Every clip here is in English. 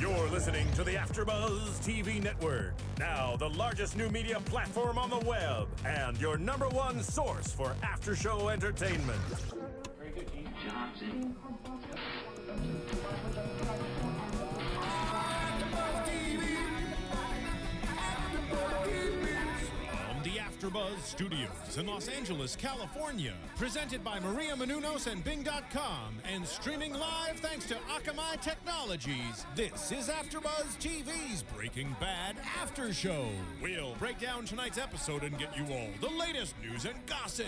You're listening to the AFTERBUZZ TV network. Now, the largest new media platform on the web and your #1 source for after-show entertainment. Very good, Dean Johnson. From the AFTERBUZZ Studios in Los Angeles, California. Presented by Maria Menounos and Bing.com and streaming live thanks to Akamai Technologies. This is AFTERBUZZ TV's Breaking Bad After Show. We'll break down tonight's episode and get you all the latest news and gossip.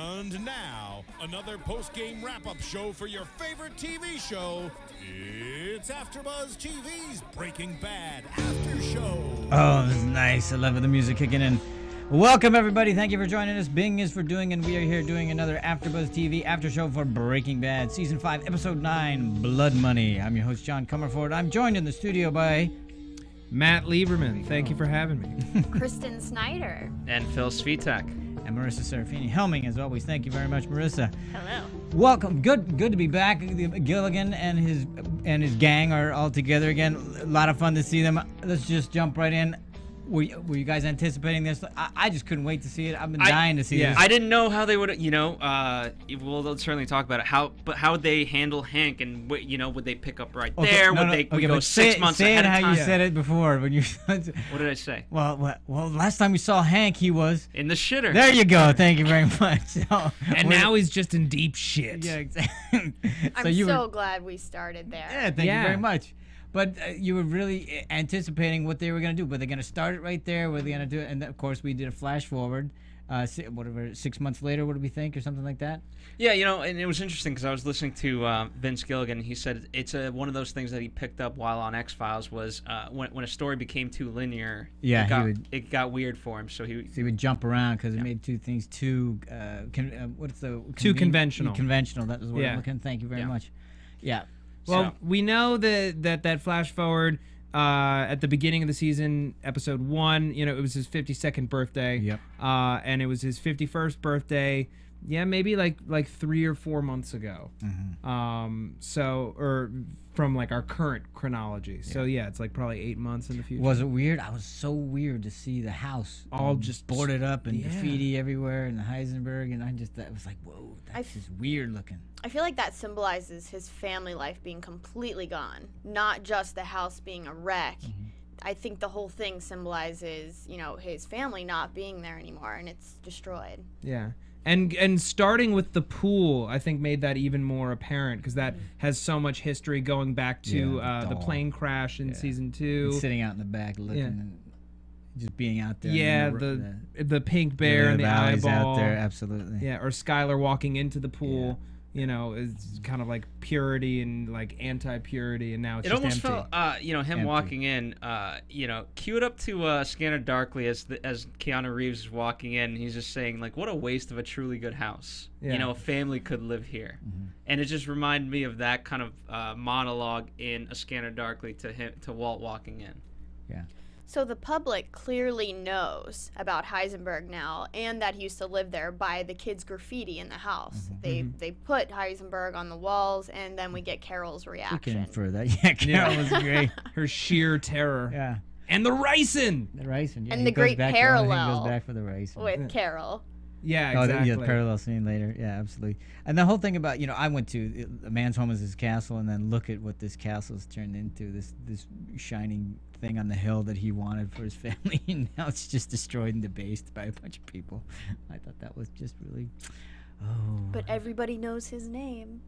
And now, another post-game wrap-up show for your favorite TV show. It's AFTERBUZZ TV's Breaking Bad After Show. Oh, this is nice. I love the music kicking in. Welcome, everybody. Thank you for joining us. Bing is for doing, and we are here doing another AFTERBUZZ TV After Show for Breaking Bad, Season 5, Episode 9, Blood Money. I'm your host, John Comerford. I'm joined in the studio by Matt Lieberman. Thank you for having me. Kristen Snyder. And Phil Svitek. and Marissa Serafini helming as always. Thank you very much, Marissa. Hello. Welcome. Good to be back. Gilligan and his gang are all together again. A lot of fun to see them. Let's just jump right in. Were you guys anticipating this? I just couldn't wait to see it. I've been dying to see this. I didn't know how they would, we'll certainly talk about it. How would they handle Hank, and would they pick up right there? Would they go 6 months ahead of time? Say it how you said it before when you. What did I say? Well, last time we saw Hank, he was in the shitter. There you go. Thank you very much. And now he's just in deep shit. Yeah, exactly. I'm so glad we started there. Yeah, thank you very much. But you were really anticipating what they were going to do. Were they going to start it right there? Were they going to do it? And of course, we did a flash forward. 6 months later, what do we think, or something like that? Yeah, and it was interesting because I was listening to Vince Gilligan. He said it's one of those things that he picked up while on X-Files was when a story became too linear. Yeah, it got weird for him. So he would jump around because it made two things too too conventional. Conventional. That was what I'm looking. Thank you very much. Yeah. Well, we know that flash forward at the beginning of the season, episode 1, it was his 52nd birthday. Yep. And it was his 51st birthday. Yeah, maybe like 3 or 4 months ago. Mm-hmm. Or from like our current chronology. Yeah. So yeah, it's like probably 8 months in the future. Was it weird? I was so weird to see the house all just boarded up and graffiti everywhere and the Heisenberg, and that was like, whoa, that's just weird looking. I feel like that symbolizes his family life being completely gone, not just the house being a wreck. Mm-hmm. I think the whole thing symbolizes, his family not being there anymore, and it's destroyed. Yeah. And starting with the pool, I think made that even more apparent because that has so much history going back to the plane crash in season 2. And sitting out in the back looking and just being out there. Yeah, the pink bear and the eyeball out there, absolutely. Yeah, or Skyler walking into the pool. It's kind of like purity and like anti-purity, and now it's just almost empty. felt, him empty. walking in, queued up to Scanner Darkly as Keanu Reeves is walking in, and he's just saying, like, what a waste of a truly good house. Yeah. A family could live here. Mm-hmm. And it just reminded me of that kind of monologue in A Scanner Darkly to Walt walking in. Yeah. So the public clearly knows about Heisenberg now, and that he used to live there by the kids' graffiti in the house. Mm-hmm. They put Heisenberg on the walls, and then we get Carol's reaction. For that, Carol was great. Her sheer terror. Yeah. And the ricin. The ricin. Yeah, and the great parallel. He goes back for the ricin. With Carol. Yeah, exactly. The parallel scene later. Yeah, absolutely. And the whole thing about, I went to a man's home is his castle, and then look at what this castle's turned into, this shining thing on the hill that he wanted for his family, and now it's just destroyed and debased by a bunch of people. I thought that was just really, But everybody knows his name.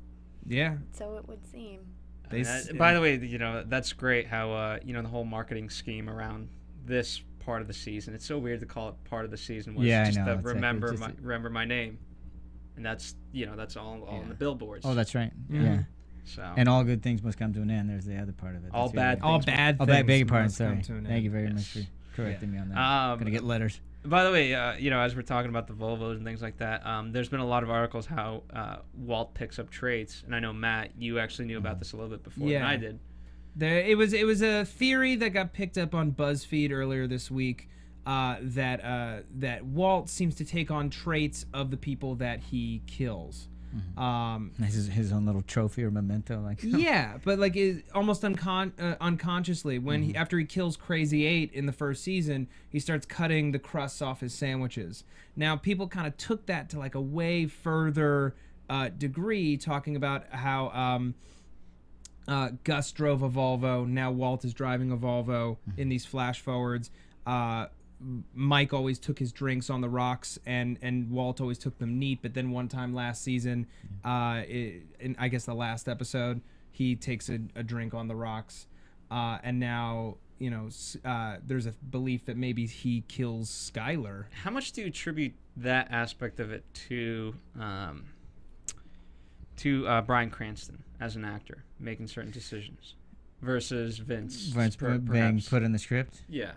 Yeah. So it would seem. By the way, that's great how, the whole marketing scheme around this part of the season. It's so weird to call it part of the season. Was just the remember my name, and that's that's all in the billboards. Oh, that's right. Mm-hmm. Yeah. So. And all good things must come to an end. There's the other part of it. All bad things must come to an end. Thank you very much for correcting me on that. I'm gonna get letters. By the way, as we're talking about the Volvos and things like that, there's been a lot of articles how Walt picks up traits, and I know Matt, you actually knew about this a little bit before than I did. It was a theory that got picked up on BuzzFeed earlier this week that Walt seems to take on traits of the people that he kills. His own little trophy or memento, like. Yeah, but like almost unconsciously, when after he kills Crazy 8 in the first season, he starts cutting the crusts off his sandwiches. Now people kind of took that to like a way further degree, talking about how Gus drove a Volvo. Now Walt is driving a Volvo in these flash forwards. Mike always took his drinks on the rocks, and Walt always took them neat. But then one time last season, in I guess the last episode, he takes a drink on the rocks, and now there's a belief that maybe he kills Skyler. How much do you attribute that aspect of it to Bryan Cranston as an actor making certain decisions versus Vince being put in the script? Yeah.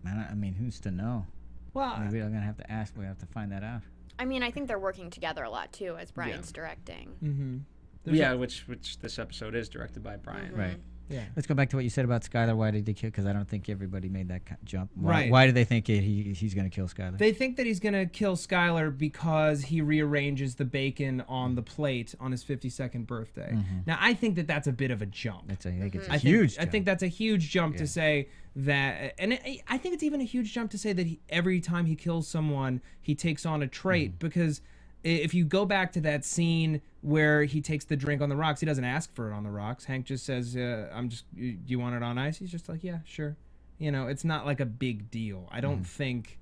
Man, I mean, who's to know? Well, maybe I'm gonna have to ask. We have to find that out. I mean, I think they're working together a lot too, as Brian's directing. Mm-hmm. Which this episode is directed by Brian. Right. Yeah. Let's go back to what you said about Skyler. Why did he kill? Because I don't think everybody made that jump. Right. Why do they think he's going to kill Skyler? They think that he's going to kill Skyler because he rearranges the bacon on the plate on his 52nd birthday. Now, I think that that's a bit of a jump. I think it's a huge jump. I think that's a huge jump to say that, and I think it's even a huge jump to say that every time he kills someone, he takes on a trait, because if you go back to that scene where he takes the drink on the rocks, he doesn't ask for it on the rocks. Hank just says, do you want it on ice? He's just like, yeah, sure. It's not like a big deal. I don't think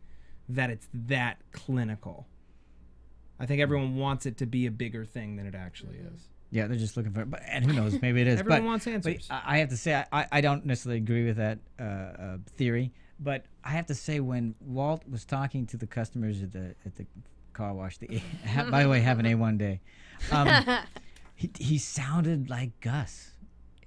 that it's that clinical. I think everyone wants it to be a bigger thing than it actually is. Yeah, they're just looking for it. And who knows, maybe it is. Everyone wants answers. But I have to say, I don't necessarily agree with that theory. But I have to say, when Walt was talking to the customers at the car wash, by the way, have an A1 day, he sounded like Gus,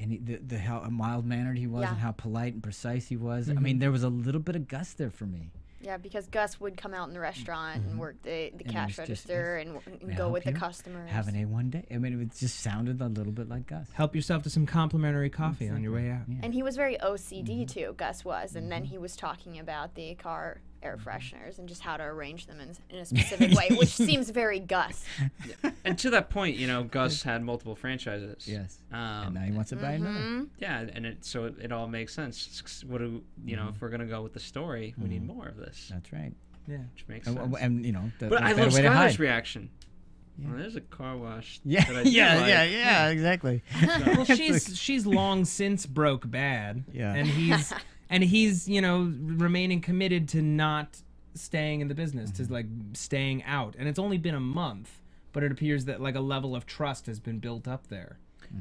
and how mild-mannered he was, and how polite and precise he was. I mean, there was a little bit of Gus there for me. Yeah, because Gus would come out in the restaurant and work the cash register and go with the customers. Have an A1 day. I mean, it just sounded a little bit like Gus. Help yourself to some complimentary coffee on your way out. Yeah. And he was very OCD too, Gus was. And then he was talking about the car air fresheners and just how to arrange them in a specific way, which seems very Gus. And to that point, Gus had multiple franchises. Yes. And now he wants to buy another. Yeah, and so it all makes sense. What do if we're gonna go with the story, we need more of this. That's right. Yeah, which makes sense. And but I love Skyler's reaction. Yeah. Well, there's a car wash. Yeah, exactly. Well, she's long since broke bad. Yeah, and he's remaining committed to not staying in the business, to like staying out. And it's only been a month, but it appears that like a level of trust has been built up there.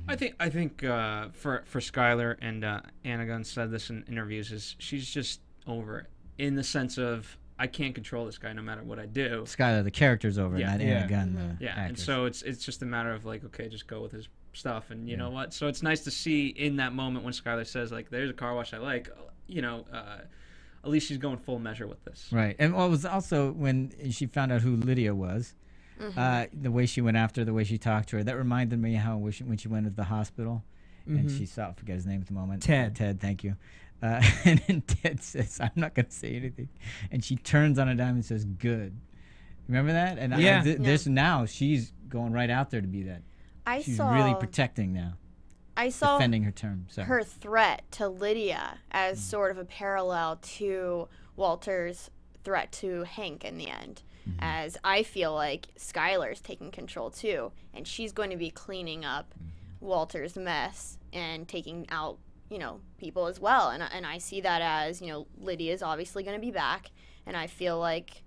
I think for Skyler, and Anna Gunn said this in interviews, is she's just over it, in the sense of, I can't control this guy no matter what I do. Skyler, the character's over, not Anna Gunn. And so it's just a matter of like, okay, just go with his stuff, and you know what? So it's nice to see in that moment when Skyler says like, "There's a car wash I like," at least she's going full measure with this. Right, and what was also when she found out who Lydia was, the way she went after her, the way she talked to her, that reminded me how when she went to the hospital, and she saw, I forget his name at the moment. Ted, thank you. And then Ted says, "I'm not going to say anything," and she turns on a dime and says, "Good." Remember that? And this now she's going right out there to be that. She's really protecting now. I saw defending her term. Her threat to Lydia as sort of a parallel to Walter's threat to Hank in the end. As I feel like Skyler's taking control too, and she's going to be cleaning up Walter's mess and taking out people as well. And I see that as Lydia's obviously going to be back, and I feel like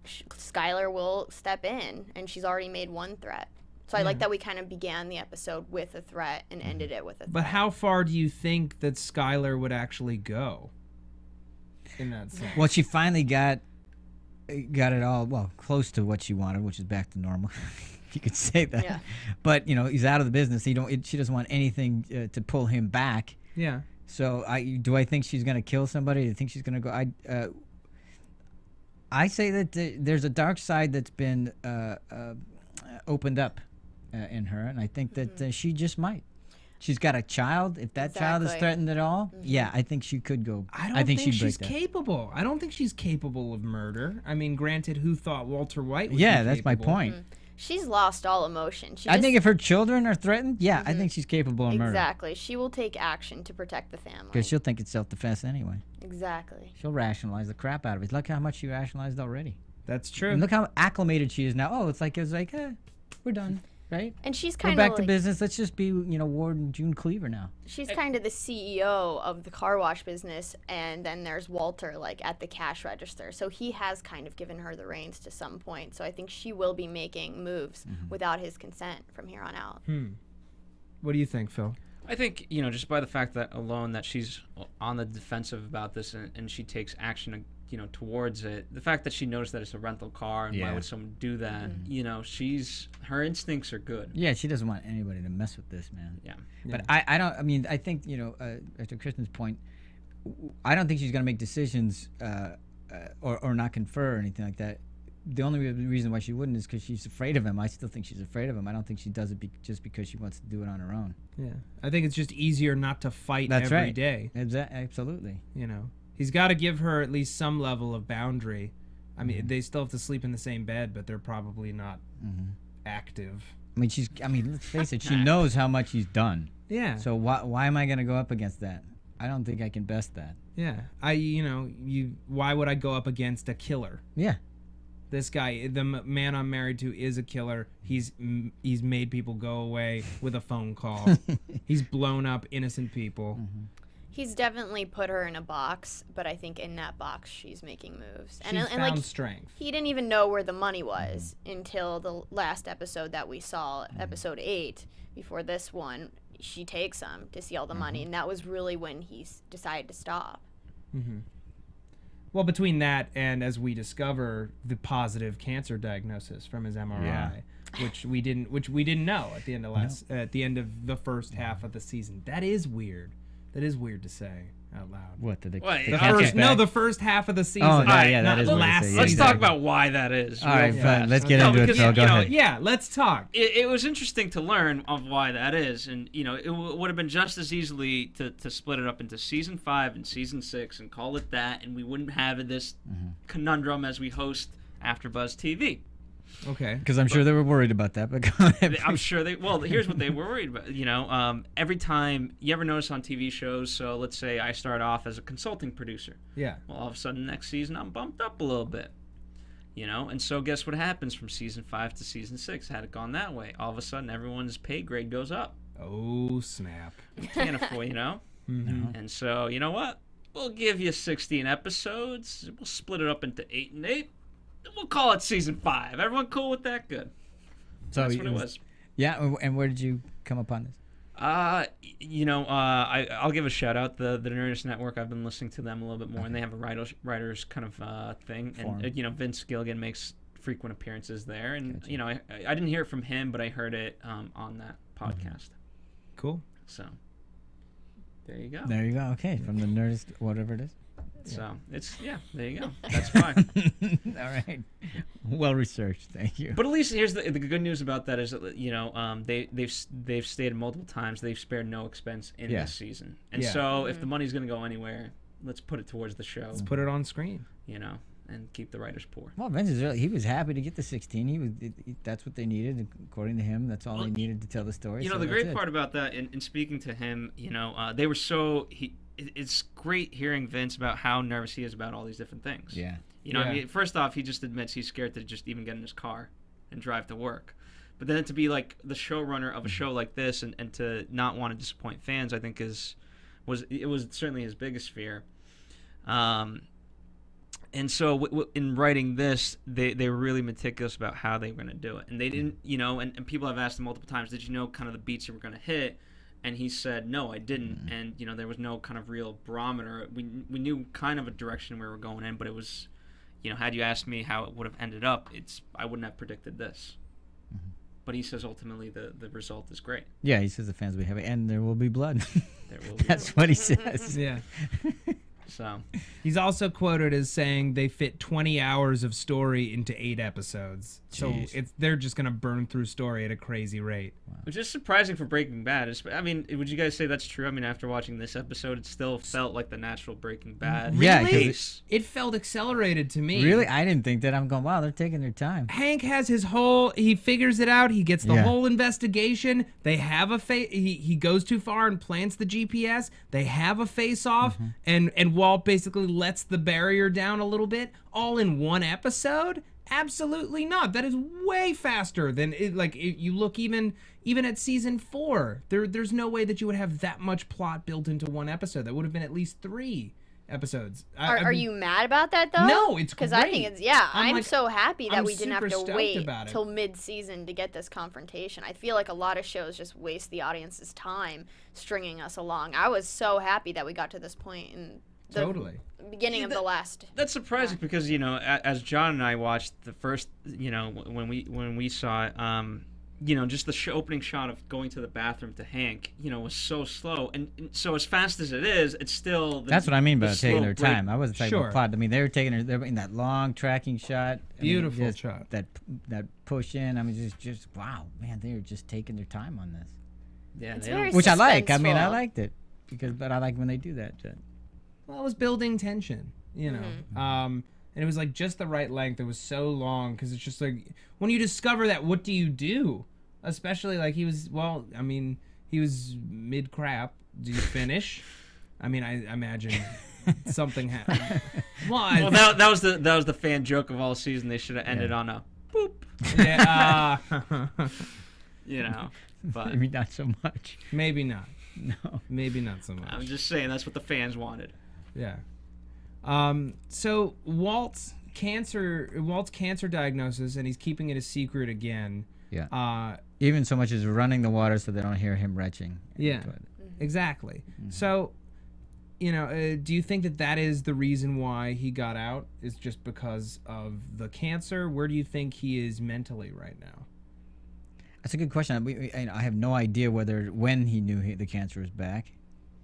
Skyler will step in, and she's already made one threat. So I like that we kind of began the episode with a threat and ended it with a threat. But how far do you think that Skyler would actually go in that sense? Well, she finally got it all, close to what she wanted, which is back to normal. You could say that. Yeah. But, he's out of the business. She doesn't want anything to pull him back. Yeah. So do I think she's going to kill somebody? Do I think she's going to go? I say that there's a dark side that's been opened up in her, and I think that she just might. She's got a child. If that child is threatened at all, I think she could go. I think she's capable. I don't think she's capable of murder. I mean, granted, who thought Walter White was that's my point. She's lost all emotion. I think if her children are threatened, yeah, I think she's capable of murder. Exactly. She will take action to protect the family. Because she'll think it's self-defense anyway. Exactly. She'll rationalize the crap out of it. Look how much she rationalized already. That's true. And look how acclimated she is now. Oh, it's like we're done, right? And she's We're kind of back to business. Let's just be, Ward and June Cleaver now. she's kind of the CEO of the car wash business, and then there's Walter at the cash register. So he has kind of given her the reins to some point. So I think she will be making moves without his consent from here on out. What do you think, Phil? I think, just by the fact that alone that she's on the defensive about this and she takes action, towards it, the fact that she knows that it's a rental car and why would someone do that, her instincts are good. Yeah, she doesn't want anybody to mess with this, man. Yeah. But I think, to Kristen's point, I don't think she's going to make decisions or not confer or anything like that. The only reason why she wouldn't is because she's afraid of him. I still think she's afraid of him. I don't think she does it just because she wants to do it on her own. Yeah. I think it's just easier not to fight That's every right. day. Absolutely. He's got to give her at least some level of boundary. I mean, they still have to sleep in the same bed, but they're probably not active. Let's face it, she knows how much he's done. Yeah. So why am I going to go up against that? I don't think I can best that. Yeah. Why would I go up against a killer? Yeah. This guy, the man I'm married to, is a killer. He's made people go away with a phone call. He's blown up innocent people. He's definitely put her in a box, but I think in that box she's making moves. She's found strength. He didn't even know where the money was until the last episode that we saw, episode 8. Before this one, she takes him to see all the money, and that was really when he decided to stop. Well, between that and, as we discover, the positive cancer diagnosis from his MRI, which we didn't know at the end of the first half of the season. That is weird. That is weird to say out loud. What did the first half of the season? Oh, that is last. Let's talk about why that is. All right, fine. Let's get into it, Phil. Go ahead. Yeah, let's talk. It was interesting to learn of why that is, and it would have been just as easily to split it up into season 5 and season 6 and call it that, and we wouldn't have this conundrum as we host AfterBuzz TV. Okay. Because I'm sure they were worried about that, but go ahead. I'm sure here's what they were worried about. Every time, you ever notice on TV shows, so let's say I start off as a consulting producer. Yeah. Well, all of a sudden, next season, I'm bumped up a little bit. And so guess what happens from season 5 to season 6? Had it gone that way, all of a sudden, everyone's pay grade goes up. Oh, snap. Can't afford, And so, you know what? We'll give you 16 episodes. We'll split it up into 8 and 8. We'll call it season 5. Everyone cool with that? Good. So that's what it was. Yeah, and where did you come upon this? I'll give a shout out the Nerdist Network. I've been listening to them a little bit more, and they have a writers kind of thing. And Vince Gilligan makes frequent appearances there, and I didn't hear it from him, but I heard it on that podcast. Cool. So there you go. There you go. Okay, from the Nerdist, whatever it is. So there you go. That's why. All right. Well researched. Thank you. But at least here's the good news about that is that they've stated multiple times they've spared no expense in this season, and so if the money's going to go anywhere, let's put it towards the show. Let's put it on screen. And keep the writers poor. Well, Vince he was happy to get the 16. That's what they needed, according to him. That's all they needed to tell the story. The great part about that, in speaking to him, they were so it's great hearing Vince about how nervous he is about all these different things. Yeah. I mean, first off, he just admits he's scared to just even get in his car and drive to work. But then to be like the showrunner of a show like this and to not want to disappoint fans, I think was certainly his biggest fear. And so in writing this, they were really meticulous about how they were going to do it. And they didn't, and people have asked him multiple times, did you know kind of the beats you were going to hit? And he said, no, I didn't. And, there was no kind of real barometer. We knew kind of a direction we were going in, but it was, had you asked me how it would have ended up, I wouldn't have predicted this. But he says ultimately the result is great. Yeah, he says the fans will be happy, and there will be blood. There will be That's what he says. Yeah. So he's also quoted as saying they fit 20 hours of story into 8 episodes. Jeez. So they're just gonna burn through story at a crazy rate. which is surprising for Breaking Bad. I mean, would you guys say that's true? I mean, after watching this episode, it still felt like the natural Breaking Bad. Yeah, Really? 'cause It felt accelerated to me. Really? I didn't think that. I'm going, wow, they're taking their time. Hank has his whole, he figures it out, he gets the Yeah. whole investigation, they have a he goes too far and plants the GPS, they have a face-off, and Walt basically lets the barrier down a little bit, all in one episode? Absolutely not. That is way faster than, you look even at season 4, there's no way that you would have that much plot built into one episode. That would have been at least 3 episodes. Are you mad about that though? No, it's because I think great. it's I'm like- so happy that I'm we didn't have super to stoked wait about it. till mid-season to get this confrontation. I feel like a lot of shows just waste the audience's time stringing us along. I was so happy that we got to this point in the Totally. beginning of the last. That's surprising because as John and I watched the first, when we saw it, just the opening shot of going to the bathroom to Hank, was so slow, and so as fast as it is, it's still. That's what I mean by the taking slow their break- time. I wasn't talking Sure. about plot. I mean, they were in that long tracking shot. Beautiful just shot. That push in. I mean, just wow, man, they were just taking their time on this, Yeah, It's they very don't- which I like. I mean, I suspenseful. liked it but I like when they do that. Well, it was building tension, and it was like just the right length. It was so long because it's just like when you discover that, what do you do? Especially like he was mid crap. Do you finish? I mean, I imagine something happened. Well, that was the fan joke of all season. They should have ended on a boop. Yeah, But Maybe not so much. maybe not. No. Maybe not so much. I'm just saying that's what the fans wanted. Yeah. So Walt's cancer diagnosis, and he's keeping it a secret again. Yeah. Even so much as running the water so they don't hear him retching. Yeah. into it. Exactly. So, do you think that is the reason why he got out? Is just because of the cancer? Where do you think he is mentally right now? That's a good question. I have no idea when he knew the cancer was back,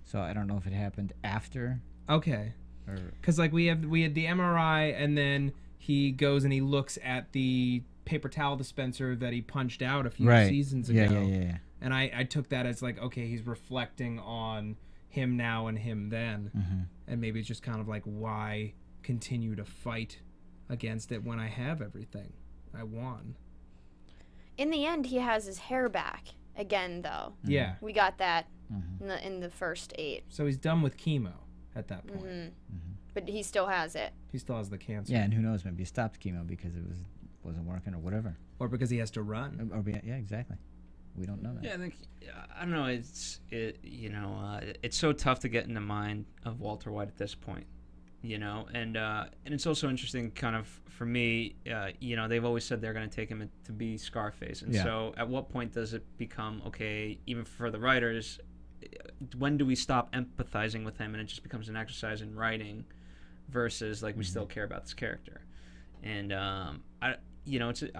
so I don't know if it happened after. Okay. Or Because we had the MRI, and then he goes and he looks at the paper towel dispenser that he punched out a few seasons ago. Yeah. And I took that as like, okay, he's reflecting on him now and him then. And maybe it's just kind of like, why continue to fight against it when I have everything? I won. In the end, he has his hair back again, though. Yeah. We got that in the first 8. So he's done with chemo at that point. But he still has it. He still has the cancer. Yeah, and who knows? Maybe he stopped chemo because it wasn't working or whatever. Or because he has to run. Yeah, exactly. We don't know that. Yeah, I don't know. It's so tough to get in the mind of Walter White at this point, and it's also interesting, kind of for me. They've always said they're going to take him to be Scarface, and so at what point does it become okay, even for the writers? When do we stop empathizing with him, and it just becomes an exercise in writing, versus like we still care about this character, and I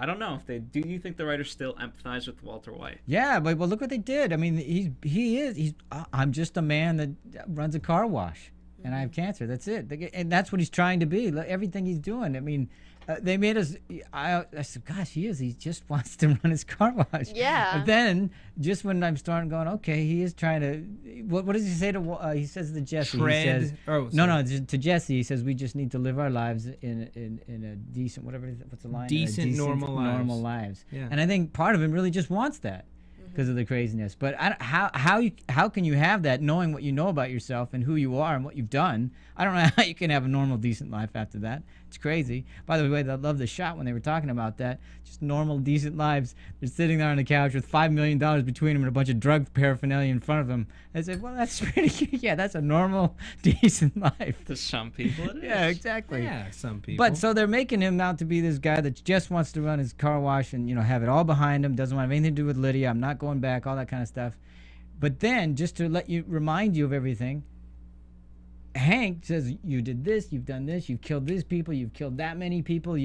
don't know if they do. You think the writers still empathize with Walter White? Yeah, but look what they did. I mean, he's I'm just a man that runs a car wash, and I have cancer. That's it, and that's what he's trying to be. Everything he's doing. I mean, they made us. I said, gosh, he just wants to run his car wash. Yeah. But then, just when I'm starting going, okay, he is trying to. What does he say to? He says to Jesse. Tread. He says, Oh, no, to Jesse. He says we just need to live our lives in a decent whatever. What's the line? Decent, normal lives. Yeah. And I think part of him really just wants that because of the craziness. But how can you have that knowing what you know about yourself and who you are and what you've done? I don't know how you can have a normal, decent life after that. It's crazy. By the way, I love the shot when they were talking about that. Just normal, decent lives. They're sitting there on the couch with $5 million between them and a bunch of drug paraphernalia in front of them. I said, well, that's pretty good. Yeah, that's a normal, decent life. To some people, it is. Yeah, exactly. Yeah, some people. But so they're making him out to be this guy that just wants to run his car wash and have it all behind him. Doesn't want to have anything to do with Lydia. I'm not going back. All that kind of stuff. But then just to remind you of everything, Hank says you did this, you've done this, you've killed these people, you've killed that many people,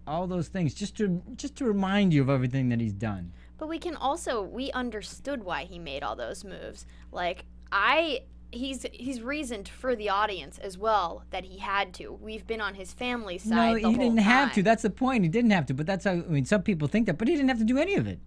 all those things, just to remind you of everything that he's done. But we understood why he made all those moves. Like, he's reasoned for the audience as well that he had to. We've been on his family side. No, the he whole didn't have to. time. That's the point. He didn't have to. But that's how. I mean, some people think that, but he didn't have to do any of it.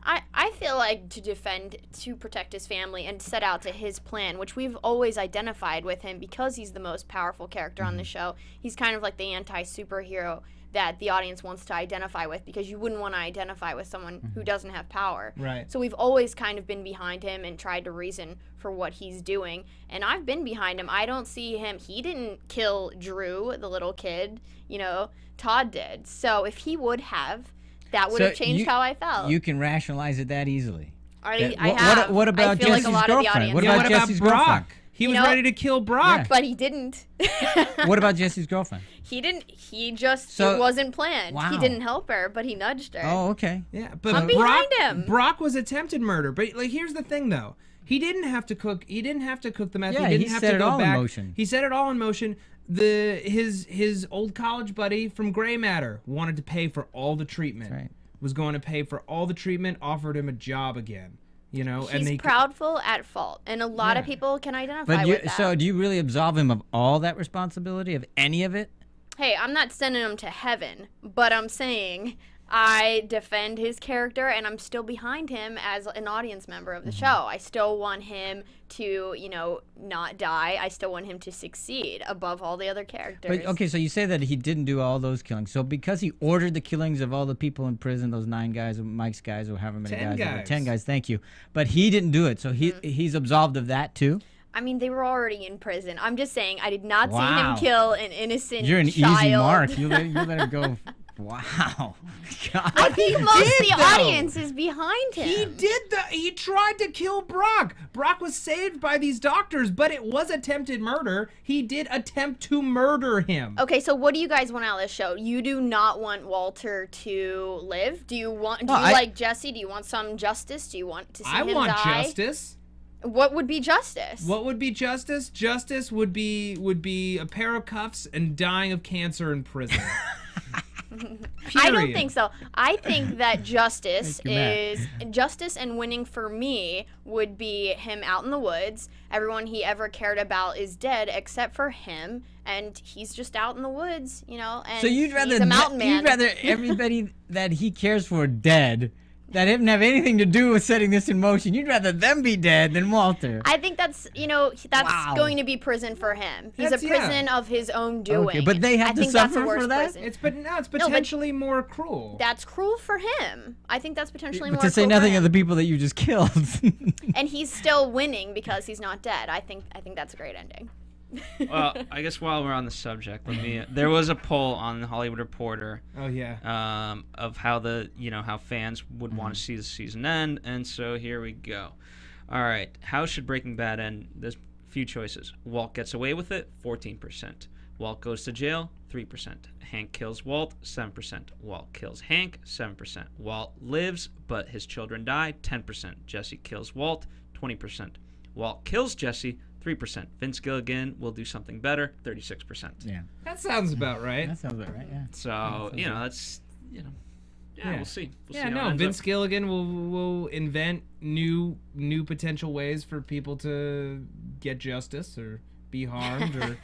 I feel like to protect his family and set out to his plan, which we've always identified with him because he's the most powerful character on the show. He's kind of like the anti-superhero that the audience wants to identify with, because you wouldn't want to identify with someone who doesn't have power. Right. So we've always kind of been behind him and tried to reason for what he's doing. And I've been behind him. I don't see him. He didn't kill Drew, the little kid. You know, Todd did. So if he would have, that would have changed how I felt. You can rationalize it that easily. What about Jesse's girlfriend? What about Jesse's Brock? girlfriend? He was ready to kill Brock. But he didn't. What about Jesse's girlfriend? He didn't. He just, it wasn't planned. Wow. He didn't help her, but he nudged her. Oh, okay. Yeah, but I'm behind him. Brock was attempted murder. But like, here's the thing, though. He didn't have to cook. He didn't have to cook the meth. Yeah, he didn't have set to it go all in back. motion. He set it all in motion. His old college buddy from Gray Matter wanted to pay for all the treatment. That's right. Was going to pay for all the treatment. Offered him a job again. You know, He's proudful at fault, and a lot of people can identify with that. So do you really absolve him of all that responsibility, of any of it? Hey, I'm not sending him to heaven, but I'm saying I defend his character, and I'm still behind him as an audience member of the show. I still want him to, you know, not die. I still want him to succeed above all the other characters. But, okay, so you say that he didn't do all those killings. So because he ordered the killings of all the people in prison, those 9 guys, or Mike's guys, or however many 10 guys, guys. 10 guys, thank you. But he didn't do it, so he's absolved of that too? I mean, they were already in prison. I'm just saying, I did not see Wow. him kill an innocent child. You're an easy mark. You let it go. Wow. God. I think most of the though. audience is behind him. He did he tried to kill Brock. Brock was saved by these doctors, but it was attempted murder. He did attempt to murder him. Okay, so what do you guys want out of this show? You do not want Walter to live? Do you like Jesse? Do you want some justice? Do you want to see him die? I want justice. What would be justice? What would be justice? Justice would be a pair of cuffs and dying of cancer in prison. I don't think so. I think that justice Thank you, is justice, and winning for me would be him out in the woods. Everyone he ever cared about is dead except for him, and he's just out in the woods, you know. And So you'd rather he's a mountain man. You'd rather everybody that he cares for dead, that didn't have anything to do with setting this in motion. You'd rather them be dead than Walter. I think that's that's Wow. going to be prison for him. He's That's- a prison of his own doing. Okay, but they have I to think that's a suffer worse for that? prison. It's potentially more cruel. That's cruel for him. I think that's potentially But more to say cruel for nothing him. of the people that you just killed. And he's still winning because he's not dead. I think that's a great ending. Well, I guess while we're on the subject, there was a poll on the Hollywood Reporter Oh yeah. of how how fans would want to see the season end, and so here we go. All right, how should Breaking Bad end? There's a few choices. Walt gets away with it, 14%. Walt goes to jail, 3%. Hank kills Walt, 7%. Walt kills Hank, 7%. Walt lives, but his children die, 10%. Jesse kills Walt, 20%. Walt kills Jesse, 3%. Vince Gilligan will do something better, 36%. Yeah. That sounds about right. That sounds about right, yeah. So, that's, Yeah. we'll see. We'll see Yeah, how it no, ends Vince up. Gilligan will invent new potential ways for people to get justice or be harmed, or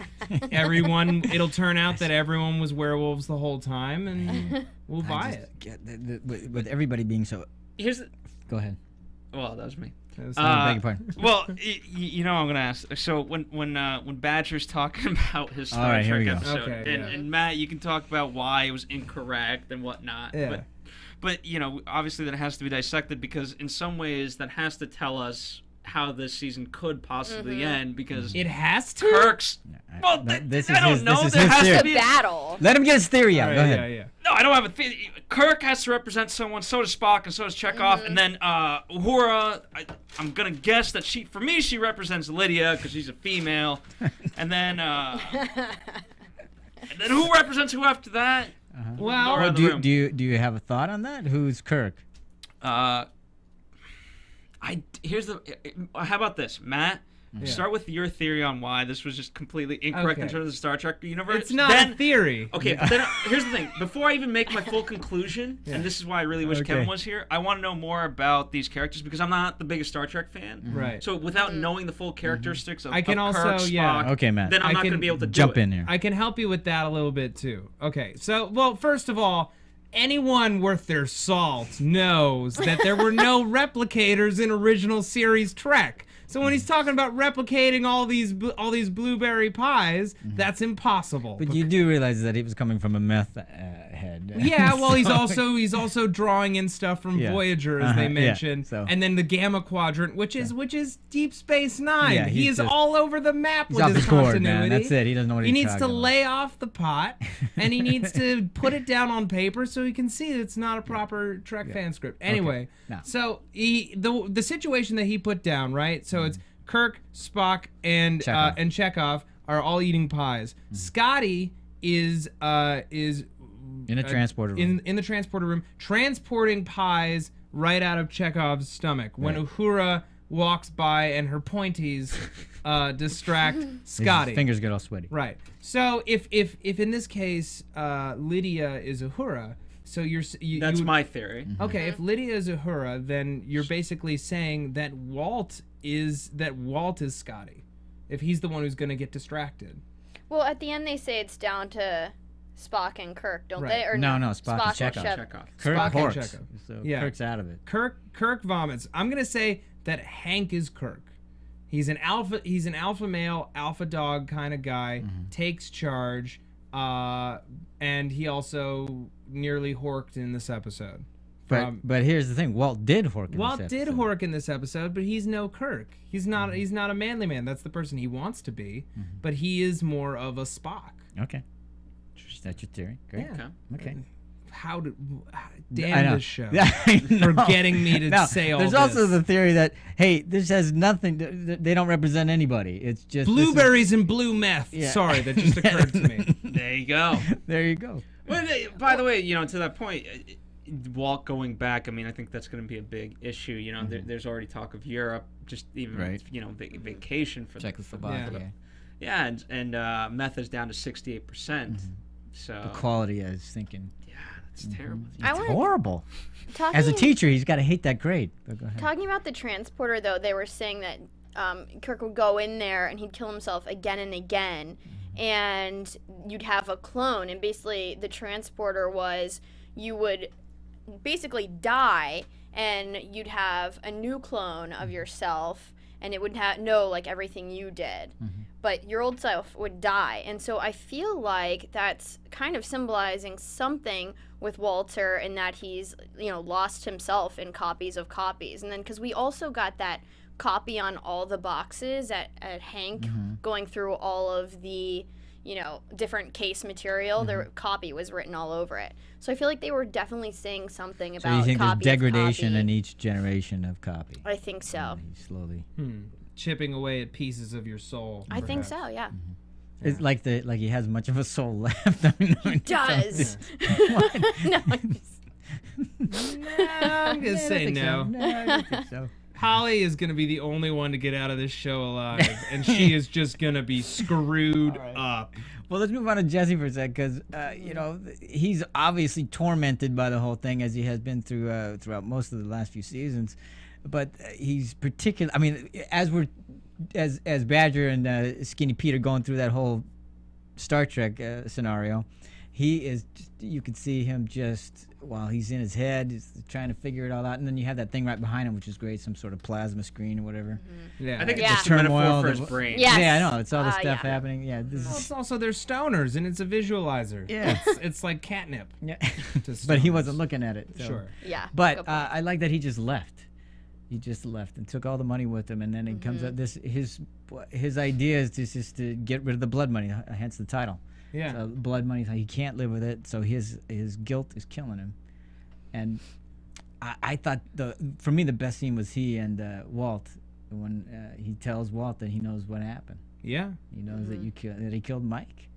it'll turn out that everyone was werewolves the whole time, and we'll buy it. With everybody being so... Here's Go ahead. well, that was me. Beg your pardon. Well, I'm gonna ask. So when Badger's talking about his Star All right, here we Trek go. episode, Okay, yeah. and Matt, you can talk about why it was incorrect and whatnot. Yeah. But obviously that has to be dissected, because in some ways that has to tell us how this season could possibly end, because It has to. Kirk's. Well, This I is don't his- know. this is There his has theory. to The be. battle. Let him get his theory out. All Go right, ahead. Yeah. No, I don't have a theory. Kirk has to represent someone. So does Spock, and so does Chekhov. And then Uhura, I'm gonna guess that she represents Lydia because she's a female. And then who represents who after that? Well, Or Well, the room. do you have a thought on that? Who's Kirk? How about this, Matt? Start with your theory on why this was just completely incorrect in terms of the Star Trek universe. It's not a theory. Okay, but then here's the thing. Before I even make my full conclusion, and this is why I really wish Kevin was here, I want to know more about these characters because I'm not the biggest Star Trek fan. Right. So without knowing the full characteristics of, I can of Kirk, also, Spock, Okay, Matt. then I'm not going to be able to do jump it. in here. I can help you with that a little bit too. Okay, so well, first of all, anyone worth their salt knows that there were no replicators in original series Trek. So when he's talking about replicating all these blueberry pies, that's impossible. But you do realize that he was coming from a meth head. Yeah, well, he's also drawing in stuff from Voyager, as they mentioned, and then the Gamma Quadrant, which is Deep Space Nine. Yeah, he is just, all over the map with off his the cord, continuity. man. That's it. He doesn't know what he he's needs to talking about. lay off the pot, and he needs to put it down on paper so he can see it's not a proper Trek fan script. Anyway, so the situation that he put down, right? So it's Kirk, Spock, and Chekhov are all eating pies. Scotty is in a transporter room. In the transporter room, transporting pies right out of Chekhov's stomach. When Uhura walks by and her pointies distract Scotty. His fingers get all sweaty. Right. So if in this case Lydia is Uhura, so that's my theory. Okay, if Lydia is Uhura, then you're basically saying that Walt is Scotty, if he's the one who's going to get distracted. Well, at the end they say it's down to Spock and Kirk, don't they? Or no, Spock and Chekhov. Kirk Spock horks, and Chekhov. so Kirk's out of it. Kirk vomits. I'm gonna say that Hank is Kirk. He's an alpha male, alpha dog kind of guy. Takes charge, and he also nearly horked in this episode. But here's the thing: Walt did hork. Walt did hork in this episode, but he's no Kirk. He's not. He's not a manly man. That's the person he wants to be, but he is more of a Spock. Okay. That's your theory. Great. Yeah. Okay. Damn this show for getting me to say all this. There's also the theory that, hey, this has nothing, they don't represent anybody. It's just blueberries and blue meth. Yeah. Sorry, that just occurred to me. There you go. There you go. Well, by the way, to that point, Walt going back, I think that's going to be a big issue. There's already talk of Europe, just even, vacation for Czechoslovakia. Yeah, and meth is down to 68%. So the quality, I was thinking. Yeah, that's terrible. It's horrible. As a teacher, he's got to hate that grade. But go ahead. Talking about the transporter, though, they were saying that Kirk would go in there and he'd kill himself again and again, and you'd have a clone. And basically, the transporter was you would basically die, and you'd have a new clone of yourself, and it would know everything you did. But your old self would die. And so I feel like that's kind of symbolizing something with Walter in that he's, lost himself in copies of copies. And then because we also got that copy on all the boxes at Hank going through all of the, different case material, their copy was written all over it. So I feel like they were definitely saying something about So you think there's copy degradation of copy. in each generation of copy? I think so. Slowly. Chipping away at pieces of your soul. I think so, yeah. It's like he has much of a soul left. He does. No, I'm gonna say no. No, I don't think so. Holly is gonna be the only one to get out of this show alive, and she is just gonna be screwed up. Well, let's move on to Jesse for a sec, because he's obviously tormented by the whole thing, as he has been throughout most of the last few seasons. But he's particular. As Badger and Skinny Pete are going through that whole Star Trek scenario, he is. You can see him just while he's in his head, just trying to figure it all out. And then you have that thing right behind him, which is great, some sort of plasma screen or whatever. Yeah, I think it's just a metaphor for his brain. Yes. Yeah, I know. It's all the stuff happening. Yeah, it's also they're stoners, and it's a visualizer. Yeah, it's like catnip. Yeah, but he wasn't looking at it. So. Sure. Yeah. But I like that he just left. He just left and took all the money with him, and then it comes up. His idea is just to get rid of the blood money, hence the title. Yeah. So blood money, he can't live with it, so his guilt is killing him. And I thought for me the best scene was he and Walt, when he tells Walt that he knows what happened. Yeah. He knows that he killed Mike.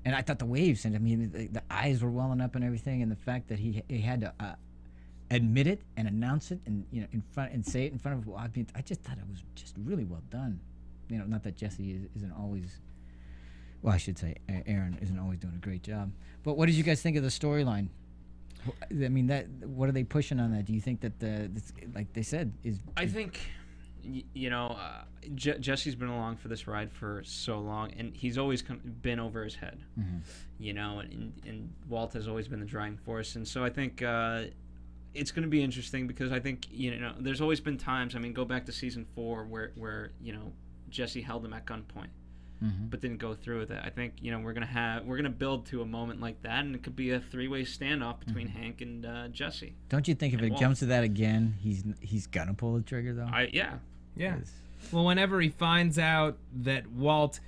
And I thought the waves, and the eyes were welling up and everything, and the fact that he had to admit it and announce it, and in front and say it in front of. I mean, I just thought it was just really well done. Not that Jesse isn't always. Well, I should say Aaron isn't always doing a great job. But what did you guys think of the storyline? I mean, what are they pushing on that? Do you think that like they said is? I think, Jesse's been along for this ride for so long, and he's always been over his head. And Walt has always been the driving force, and so I think it's going to be interesting because I think there's always been times. I mean, go back to season 4 where Jesse held him at gunpoint. But didn't go through with it. I think we're gonna build to a moment like that, and it could be a 3-way standoff between Hank and Jesse. Don't you think if it comes to that again, he's gonna pull the trigger though? Yeah. Well, whenever he finds out that Walt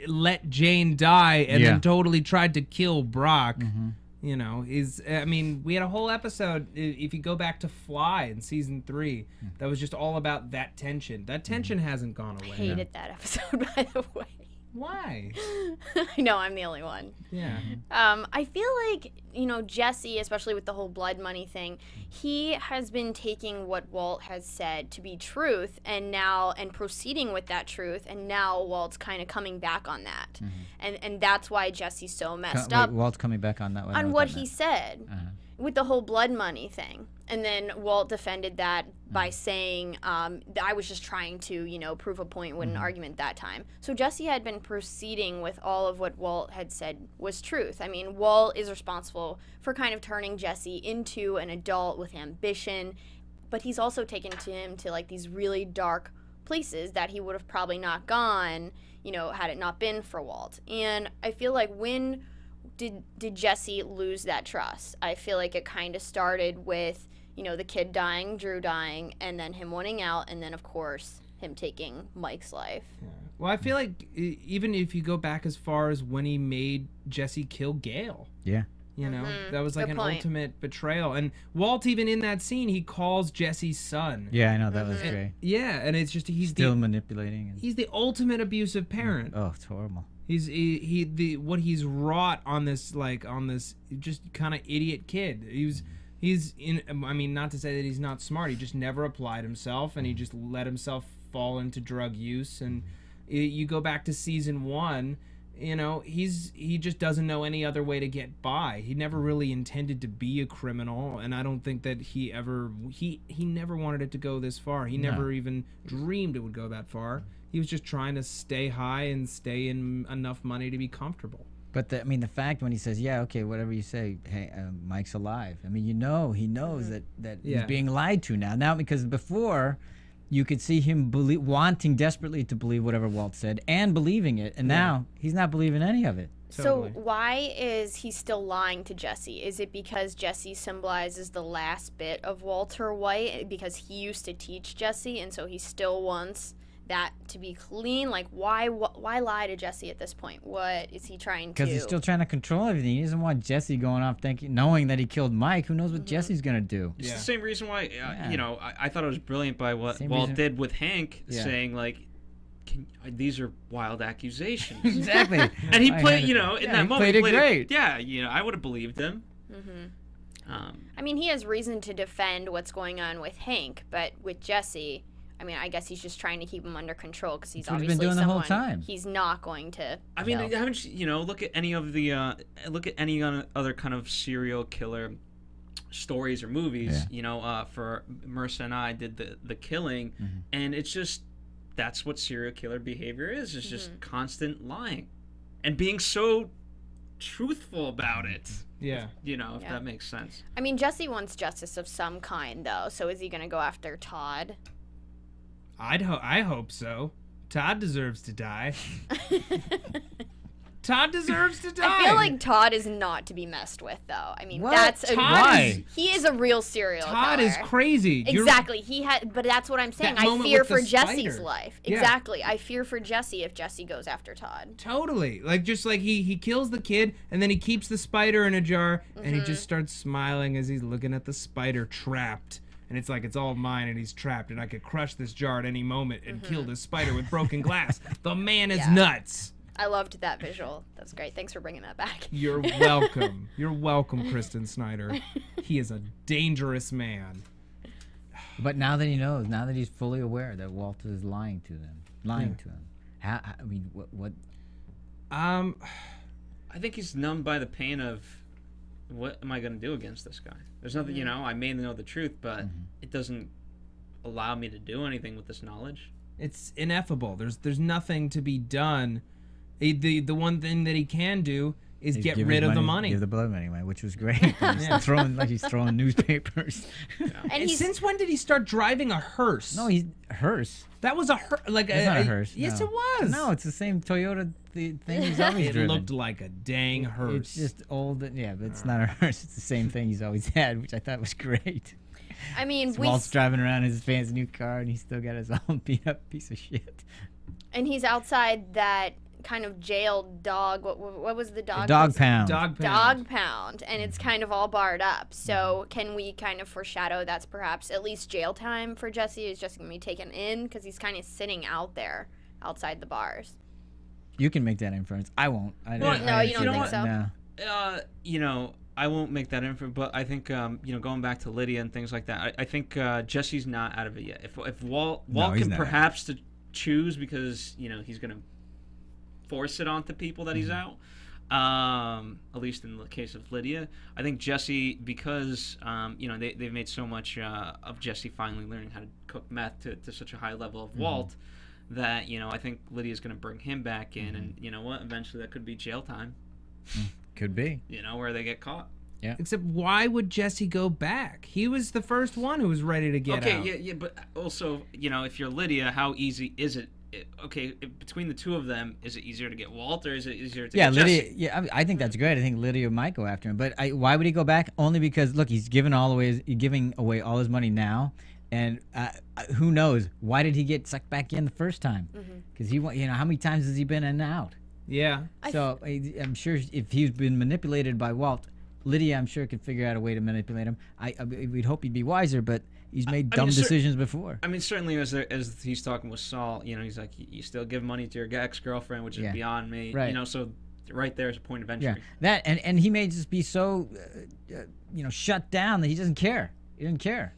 let Jane die and then totally tried to kill Brock, I mean, we had a whole episode. If you go back to Fly in season 3, that was just all about that tension. That tension hasn't gone away. I hated that episode, by the way. Why? I know, I'm the only one. Yeah. I feel like, Jesse, especially with the whole blood money thing, he has been taking what Walt has said to be truth and proceeding with that truth, and now Walt's kind of coming back on that. And that's why Jesse's so messed up. Walt's coming back on that one. On what he said with the whole blood money thing. And then Walt defended that by saying, I was just trying to, prove a point with an argument that time. So Jesse had been proceeding with all of what Walt had said was truth. I mean, Walt is responsible for kind of turning Jesse into an adult with ambition, but he's also taken him to like these really dark places that he would have probably not gone, had it not been for Walt. And I feel like when did Jesse lose that trust? I feel like it kind of started with the kid dying, Drew dying, and then him wanting out, and then, of course, him taking Mike's life. Yeah. Well, I feel like even if you go back as far as when he made Jesse kill Gail. Yeah. That was like an ultimate betrayal. And Walt, even in that scene, he calls Jesse's son. Yeah, I know. That was great. Yeah, and it's just he's still manipulating. He's the ultimate abusive parent. Oh, it's horrible. What he's wrought on this just kind of idiot kid. I mean, not to say that he's not smart. He just never applied himself, and he just let himself fall into drug use. And you go back to season 1, he just doesn't know any other way to get by. He never really intended to be a criminal, and I don't think that he never wanted it to go this far. He never even dreamed it would go that far. He was just trying to stay high and stay in enough money to be comfortable. But the fact when he says, "Yeah, okay, whatever you say, hey, Mike's alive." I mean, he knows that he's being lied to now. Now, because before, you could see him wanting desperately to believe whatever Walt said and believing it, and now he's not believing any of it. Totally. So why is he still lying to Jesse? Is it because Jesse symbolizes the last bit of Walter White because he used to teach Jesse, and so he still wants that to be clean? Like, why lie to Jesse at this point? What is he trying to? Because he's still trying to control everything. He doesn't want Jesse going off knowing that he killed Mike. Who knows what Jesse's gonna do? It's the same reason why I thought it was brilliant by what Walt did with Hank, saying like, these are wild accusations. Exactly. And he played, in that moment, he played it great. I would have believed him. I mean, he has reason to defend what's going on with Hank, but with Jesse, I mean, I guess he's just trying to keep him under control because he's obviously been doing someone the whole time. He's not going to. I mean, haven't look at any of the other kind of serial killer stories or movies. For Marissa and I did the killing, and it's just that's what serial killer behavior is. It's just constant lying, and being so truthful about it. Yeah. If that makes sense. I mean, Jesse wants justice of some kind, though. So is he going to go after Todd? I hope so. Todd deserves to die. Todd deserves to die. I feel like Todd is not to be messed with, though. I mean, what? He is a real serial killer. Todd is crazy. Exactly. But that's what I'm saying. I fear for Jesse's life. Yeah. Exactly. I fear for Jesse if Jesse goes after Todd. Totally. Like, just like he kills the kid, and then he keeps the spider in a jar, and he just starts smiling as he's looking at the spider trapped. And it's like, it's all mine, and he's trapped, and I could crush this jar at any moment and kill this spider with broken glass. The man is nuts. I loved that visual. That's great. Thanks for bringing that back. You're welcome. You're welcome, Kristen Snyder. He is a dangerous man. But now that he knows, now that he's fully aware that Walt is lying to them, to him, I mean, what? I think he's numbed by the pain of, what am I going to do against this guy? There's nothing, you know, I may know the truth, but it doesn't allow me to do anything with this knowledge. It's ineffable. There's nothing to be done. The one thing that he can do is get rid of the money. Give the blood money away, which was great. He's throwing newspapers. And since when did he start driving a hearse? No, hearse. That was a hearse. Like it's not a hearse. Yes, no. it was. No, it's the same Toyota thing he's always It driven. looked like a dang hearse. It's just old. Yeah, but it's not a hearse. It's the same thing he's always had, which I thought was great. I mean, Walt's driving around his fancy new car, and he's still got his own beat up piece of shit. And he's outside that kind of jailed dog. What was the dog? Dog pound. Dog pound, and it's kind of all barred up. So can we kind of foreshadow that's perhaps at least jail time for Jesse? Is Jesse gonna be taken in because he's kind of sitting out there outside the bars? You can make that inference. I won't. No, you don't think so? No. You know, I won't make that inference, but I think, you know, going back to Lydia and things like that, I think Jesse's not out of it yet. If Walt can perhaps to choose, because, you know, he's going to force it onto people that he's out, at least in the case of Lydia. I think Jesse, because, you know, they've made so much of Jesse finally learning how to cook meth to such a high level of Walt, that, you know, I think Lydia's going to bring him back in, and you know what, eventually that could be jail time. Could be. You know, where they get caught. Yeah. Except, why would Jesse go back? He was the first one who was ready to get out. Yeah, but also, you know, if you're Lydia, how easy is it? Between the two of them, is it easier to get Walt, or is it easier to get Lydia, Jesse? Yeah, I think that's great. I think Lydia might go after him. But why would he go back? Only because, look, he's giving away all his money now. And who knows? Why did he get sucked back in the first time? Because you know, how many times has he been in and out? Yeah. So I'm sure if he's been manipulated by Walt, Lydia, I'm sure, could figure out a way to manipulate him. We'd hope he'd be wiser, but he's made dumb decisions before. I mean, certainly as he's talking with Saul, you know, he's like, you still give money to your ex-girlfriend, which is beyond me. Right. You know, so right there is a point of entry. Yeah, that and he may just be so, you know, shut down that he doesn't care. He doesn't care.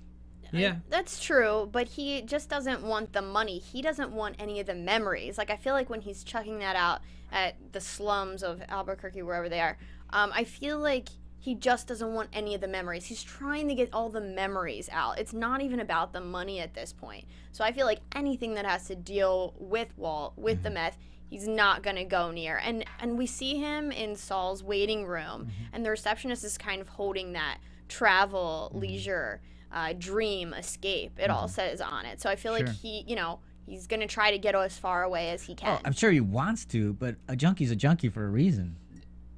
Yeah. That's true, but he just doesn't want the money. He doesn't want any of the memories. Like, I feel like when he's chucking that out at the slums of Albuquerque, wherever they are, I feel like he just doesn't want any of the memories. He's trying to get all the memories out. It's not even about the money at this point. So I feel like anything that has to deal with Walt, with the meth, he's not going to go near. And we see him in Saul's waiting room, and the receptionist is kind of holding that travel, leisure, dream, escape. It all says on it. So I feel like he, you know, he's going to try to get as far away as he can. Oh, I'm sure he wants to, but a junkie's a junkie for a reason.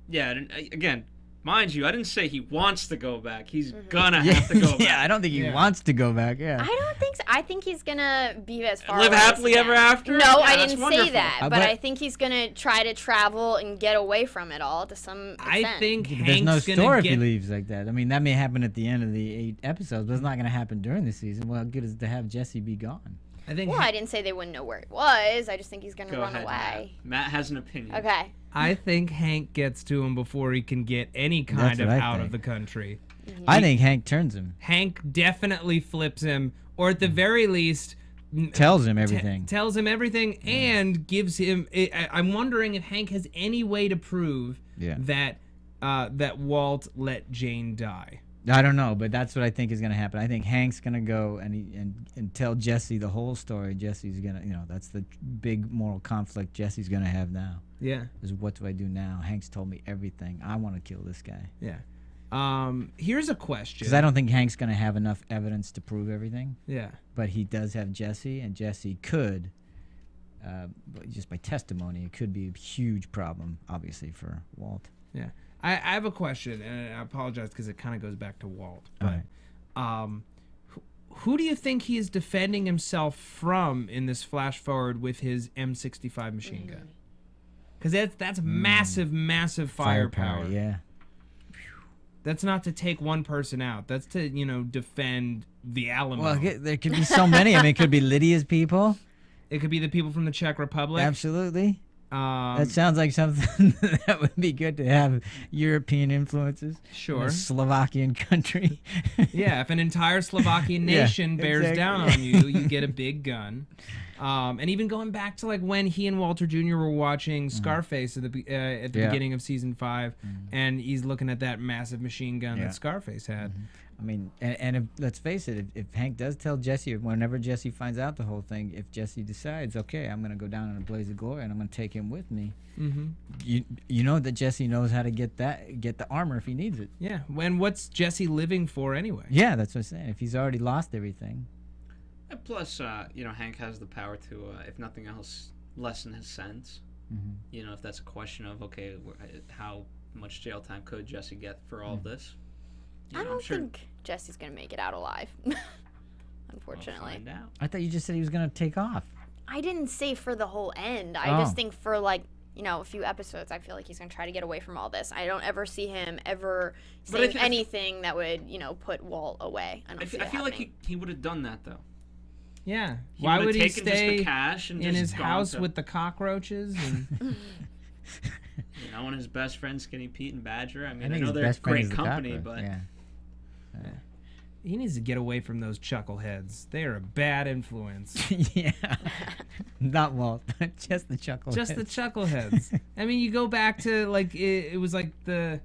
Yeah, and again, mind you, I didn't say he wants to go back. He's gonna have to go back. Yeah, I don't think he wants to go back. Yeah. I don't think so. I think he's gonna be as far live away happily as he ever can. after? No, Yeah, I that's didn't wonderful. say that, but I think he's gonna try to travel and get away from it all to some extent. I think There's Hank's no gonna story if get... he leaves like that. I mean, that may happen at the end of the 8 episodes, but it's not going to happen during the season. Well, how good is it to have Jesse be gone? I think Well, I didn't say they wouldn't know where he was. I just think he's gonna Go run ahead, away. Matt has an opinion. Okay. I think Hank gets to him before he can get any kind That's of what I out think. of the country. I think Hank turns him, Hank definitely flips him, or at the very least tells him everything. tells him everything, and gives him. I'm wondering if Hank has any way to prove that that Walt let Jane die. I don't know, but that's what I think is going to happen. I think Hank's going to go and tell Jesse the whole story. Jesse's going to, you know, that's the big moral conflict Jesse's going to have now. Yeah. Is what do I do now? Hank's told me everything. I want to kill this guy. Yeah. Here's a question. Because I don't think Hank's going to have enough evidence to prove everything. Yeah. But he does have Jesse, and Jesse could, just by testimony, it could be a huge problem, obviously, for Walt. Yeah. I have a question, and I apologize because it kind of goes back to Walt. But who do you think he is defending himself from in this flash forward with his M65 machine gun? Because that's massive, massive firepower. Yeah. That's not to take one person out. That's to, you know, defend the Alamo. Well, there could be so many. I mean, it could be Lydia's people. It could be the people from the Czech Republic. Absolutely. That sounds like something that would be good to have European influences. Sure. In a Slovakian country. Yeah, if an entire Slovakian nation bears exactly. down on you, you get a big gun. And even going back to like when he and Walter Jr. were watching Scarface at the beginning of season 5, and he's looking at that massive machine gun that Scarface had. I mean, and if, let's face it, if Hank does tell Jesse, whenever Jesse finds out the whole thing, if Jesse decides, okay, I'm gonna go down in a blaze of glory and I'm gonna take him with me, you know that Jesse knows how to get the armor if he needs it. Yeah. When what's Jesse living for anyway? Yeah, that's what I'm saying. If he's already lost everything. And plus, Hank has the power to, if nothing else, lessen his sentence. You know, if that's a question of, okay, how much jail time could Jesse get for all of this? I don't think Jesse's going to make it out alive, unfortunately. We'll find out. I thought you just said he was gonna take off. I didn't say for the whole end. I just think for, like, a few episodes, I feel like he's going to try to get away from all this. I don't ever see him ever saying anything that would, put Walt away. I feel like he would have done that, though. Yeah. He Why would've would he taken just the stay cash and in just his gone house to- with the cockroaches? And And his best friend Skinny Pete and Badger. I mean, I think know his they're best friend great is the company, cockroach, but yeah. he needs to get away from those chuckleheads. They are a bad influence. Yeah. Not Walt, but just the chuckle. Just the chuckleheads. I mean, you go back to like it was like the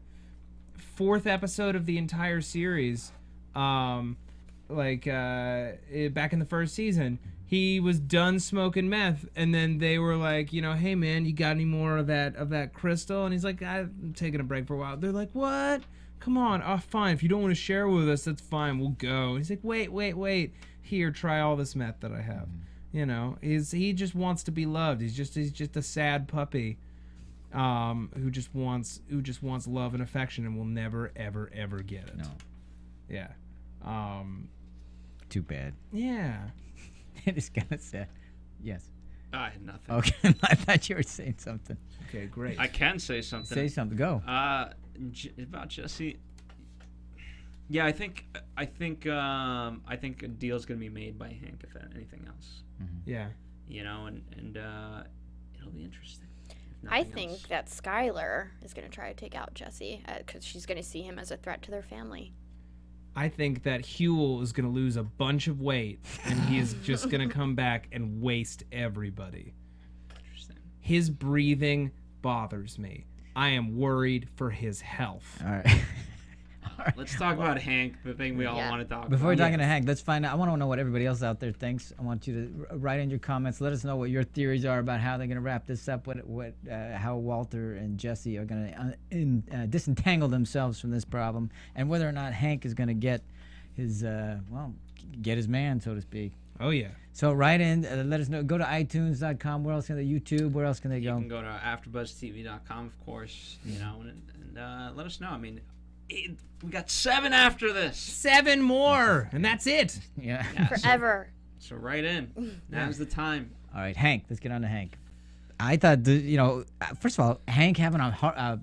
4th episode of the entire series. Back in the first season, he was done smoking meth, and then they were like, hey man, you got any more of that crystal? And he's like, I'm taking a break for a while. They're like, what? Come on, fine. If you don't want to share with us, that's fine. We'll go. And he's like, wait. Here, try all this meth that I have. He just wants to be loved. He's just a sad puppy, who just wants love and affection and will never ever ever get it. No. Yeah. Too bad. Yeah. It is kind of sad. Yes. I had nothing. Okay. I thought you were saying something. Okay, great. I can say something. Say something. Go. About Jesse. Yeah, I think a deal's gonna be made by Hank if anything else. Yeah. And it'll be interesting. if I nothing think else. that Skyler is going to try to take out Jesse because she's going to see him as a threat to their family. I think that Huel is going to lose a bunch of weight, and he is just going to come back and waste everybody. Interesting. His breathing bothers me. I am worried for his health. All right. Let's talk about Hank, the thing we all want to talk about. Before we're talking to Hank, let's find out. I want to know what everybody else out there thinks. I want you to write in your comments. Let us know what your theories are about how they're going to wrap this up. How Walter and Jesse are going to disentangle themselves from this problem, and whether or not Hank is going to get his get his man, so to speak. Oh yeah. So write in. Let us know. Go to iTunes.com. Where else can they? YouTube. Where else can they go? You can go to AfterBuzzTV.com, of course. And let us know. I mean. We got 7 after this. 7 more, and that's it. Yeah. Forever. So write in. Now's the time. All right, Hank. Let's get on to Hank. I thought, first of all, Hank having a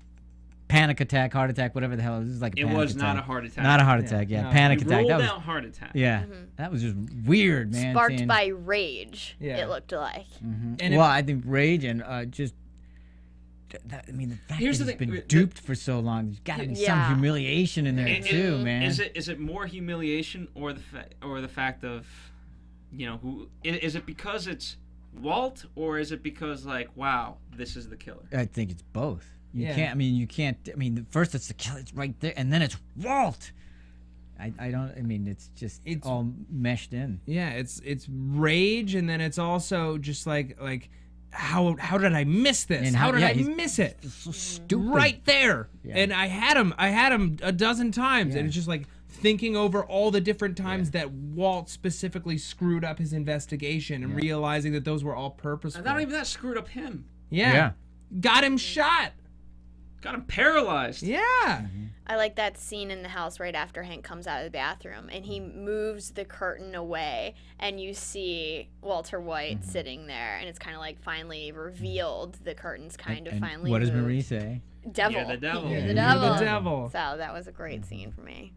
panic attack, heart attack, whatever the hell. This is like a It panic was attack. not a heart attack. Not a heart attack. Yeah, No. panic He attack. ruled That was out heart attack. yeah. That was just weird, man. Sparked seeing- by rage, Yeah. it looked like. And well, I think rage and just. I mean, the fact Here's that the he's thing, been duped for so long, there's got to be some Yeah. humiliation in there too, man. Is it more humiliation or the fact of, who is it because it's Walt or is it because like wow this is the killer? I think it's both. You Yeah. can't. I mean, you can't. I mean, first it's the killer, it's right there, and then it's Walt. I don't. I mean, it's just It's- all meshed in. yeah, it's rage, and then it's also just like how did I miss this? And How did I he's miss it? So stupid. Right there. Yeah. And I had him a dozen times, and it's just like thinking over all the different times that Walt specifically screwed up his investigation and realizing that those were all purposeful. Not even that screwed up him. Yeah. Got him shot. Got him paralyzed. Yeah. I like that scene in the house right after Hank comes out of the bathroom and he moves the curtain away and you see Walter White sitting there and it's kind of like finally revealed. The curtain's kind of And finally what does moved. Marie say? Devil. You're the devil. You're You're the the devil. devil. So that was a great scene for me.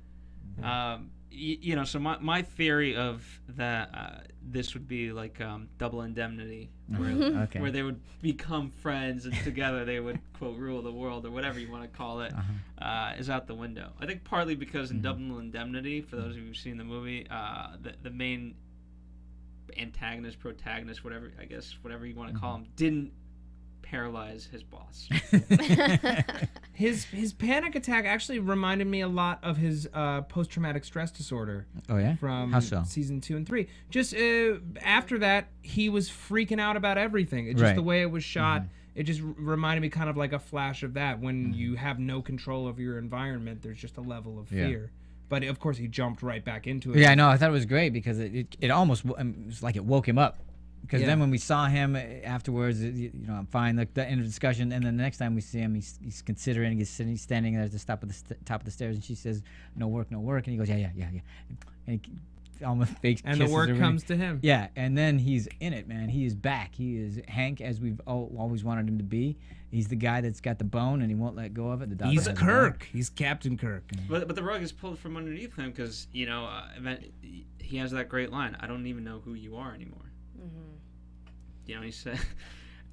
So my theory of that this would be like Double Indemnity, where, Okay. where they would become friends and together they would quote rule the world or whatever you want to call it, is out the window. I think partly because in Double Indemnity, for those of you who've seen the movie, the main antagonist, protagonist, whatever you want to call him, didn't paralyze his boss. His panic attack actually reminded me a lot of his post-traumatic stress disorder. Oh yeah. From How so? season 2 and 3. Just after that, he was freaking out about everything. It's just Right. the way it was shot. It just reminded me kind of like a flash of that. When you have no control of your environment, there's just a level of fear. But of course, he jumped right back into it. Yeah, I know. I thought it was great because it almost it was like it woke him up. Because then when we saw him afterwards, you know, I'm fine. Like the end of the discussion, and then the next time we see him, he's considering. He's standing there at the top of the stairs, and she says, "No work, no work," and he goes, "Yeah." And he almost fakes. And the work comes to him. Yeah, and then he's in it, man. He is back. He is Hank, as we've always wanted him to be. He's the guy that's got the bone, and he won't let go of it. He's Kirk. He's Captain Kirk. But the rug is pulled from underneath him because, you know, he has that great line, "I don't even know who you are anymore." You know, he said,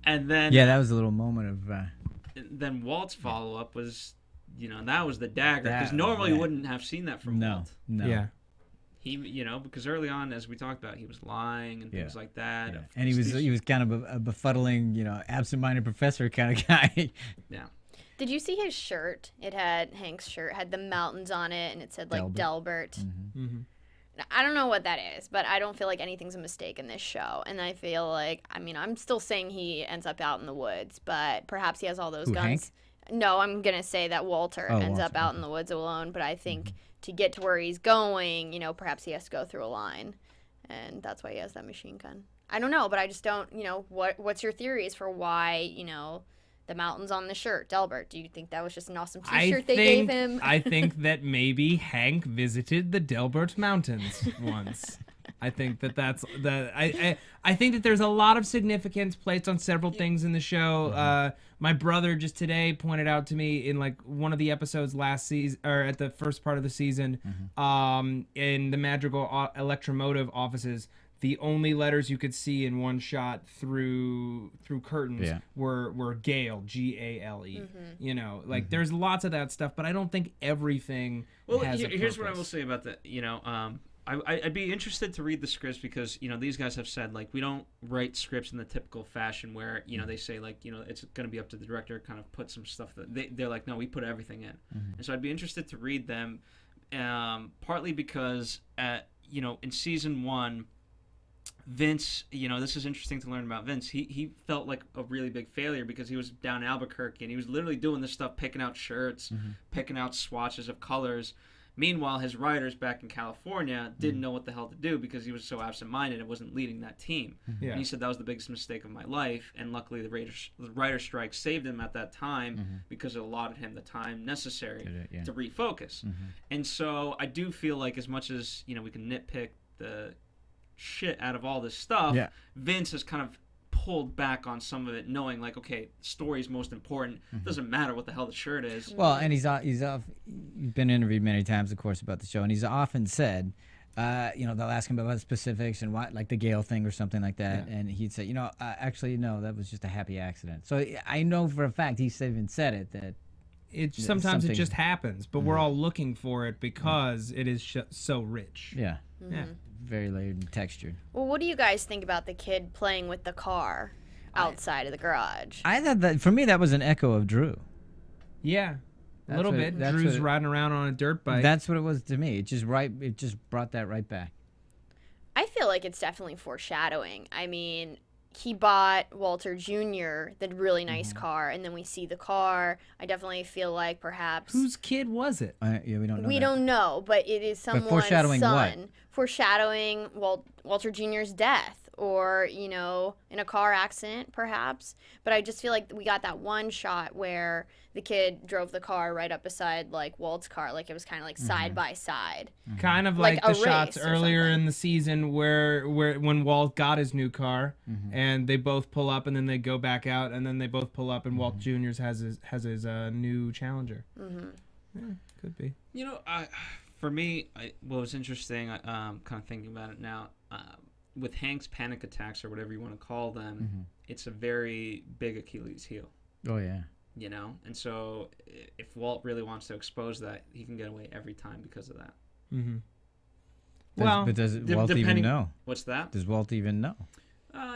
and then that was a little moment of. Then Walt's follow up was, you know, that was the dagger, because normally you wouldn't have seen that from Walt. No. Yeah. He, you know, because early on, as we talked about, he was lying and things like that. Yeah. And he was kind of a befuddling, you know, absent-minded professor kind of guy. Yeah. Did you see his shirt? It had Hank's shirt, had the mountains on it, and it said like Delbert. I don't know what that is, but I don't feel like anything's a mistake in this show. And I feel like, I mean, I'm still saying he ends up out in the woods, but perhaps he has all those guns. Hank? No, I'm going to say that Walter ends up out in the woods alone, but I think to get to where he's going, you know, perhaps he has to go through a line, and that's why he has that machine gun. I don't know, but I just don't, you know, what's your theories for why, you know, the mountains on the shirt, Delbert? Do you think that was just an awesome T-shirt they gave him? I think that maybe Hank visited the Delbert Mountains once. I think that's I think that there's a lot of significance placed on several things in the show. My brother just today pointed out to me in like one of the episodes last season, or at the first part of the season, in the Madrigal Electromotive offices, the only letters you could see in one shot through curtains were Gale, G-A-L-E. You know, like there's lots of that stuff, but I don't think everything has a here's what I purpose. will say about that. You know, I'd be interested to read the scripts because, you know, these guys have said, like, we don't write scripts in the typical fashion where, you know, they say, like, you know, it's going to be up to the director to kind of put some stuff that they're like, no, we put everything in. And so I'd be interested to read them, partly because, you know, in season 1, Vince, you know, this is interesting to learn about Vince. He felt like a really big failure because he was down in Albuquerque and he was literally doing this stuff, picking out shirts, picking out swatches of colors. Meanwhile, his writers back in California didn't know what the hell to do because he was so absent-minded and wasn't leading that team. And he said that was the biggest mistake of my life. And luckily, the writer strike saved him at that time because it allotted him the time necessary to refocus. And so I do feel like, as much as, you know, we can nitpick the shit out of all this stuff, Vince has kind of pulled back on some of it, knowing like, okay, story's most important. Doesn't matter what the hell the shirt is. Well, and he's off. You've been interviewed many times, of course, about the show, and he's often said, you know, they'll ask him about the specifics and what, like the Gale thing or something like that, and he'd say, you know, actually, no, that was just a happy accident. So I know for a fact he's even said it that. Sometimes it just happens, but we're all looking for it because it is so rich. Yeah. Very layered and textured. Well, what do you guys think about the kid playing with the car outside of the garage? I thought that, for me, that was an echo of Drew. Yeah, a little bit. Drew's riding around on a dirt bike. That's what it was to me. It just brought that right back. I feel like it's definitely foreshadowing. I mean, he bought Walter Jr. the really nice car, and then we see the car. I definitely feel like perhaps... Whose kid was it? Yeah, we don't know. We don't know, but it is someone's foreshadowing son. what? Foreshadowing Walter Jr.'s death, or, you know, in a car accident, perhaps. But I just feel like we got that one shot where the kid drove the car right up beside, like, Walt's car. Like, it was kind of like side by side. Kind of like the shots earlier in the season where when Walt got his new car, and they both pull up, and then they go back out, and then they both pull up, and Walt Jr.'s has his new Challenger. Yeah, could be. You know, for me, what was interesting, kind of thinking about it now, with Hank's panic attacks or whatever you want to call them, it's a very big Achilles heel. Oh yeah. You know, and so if Walt really wants to expose that, he can get away every time because of that. Mm-hmm. But does Walt even know? What's that? Does Walt even know?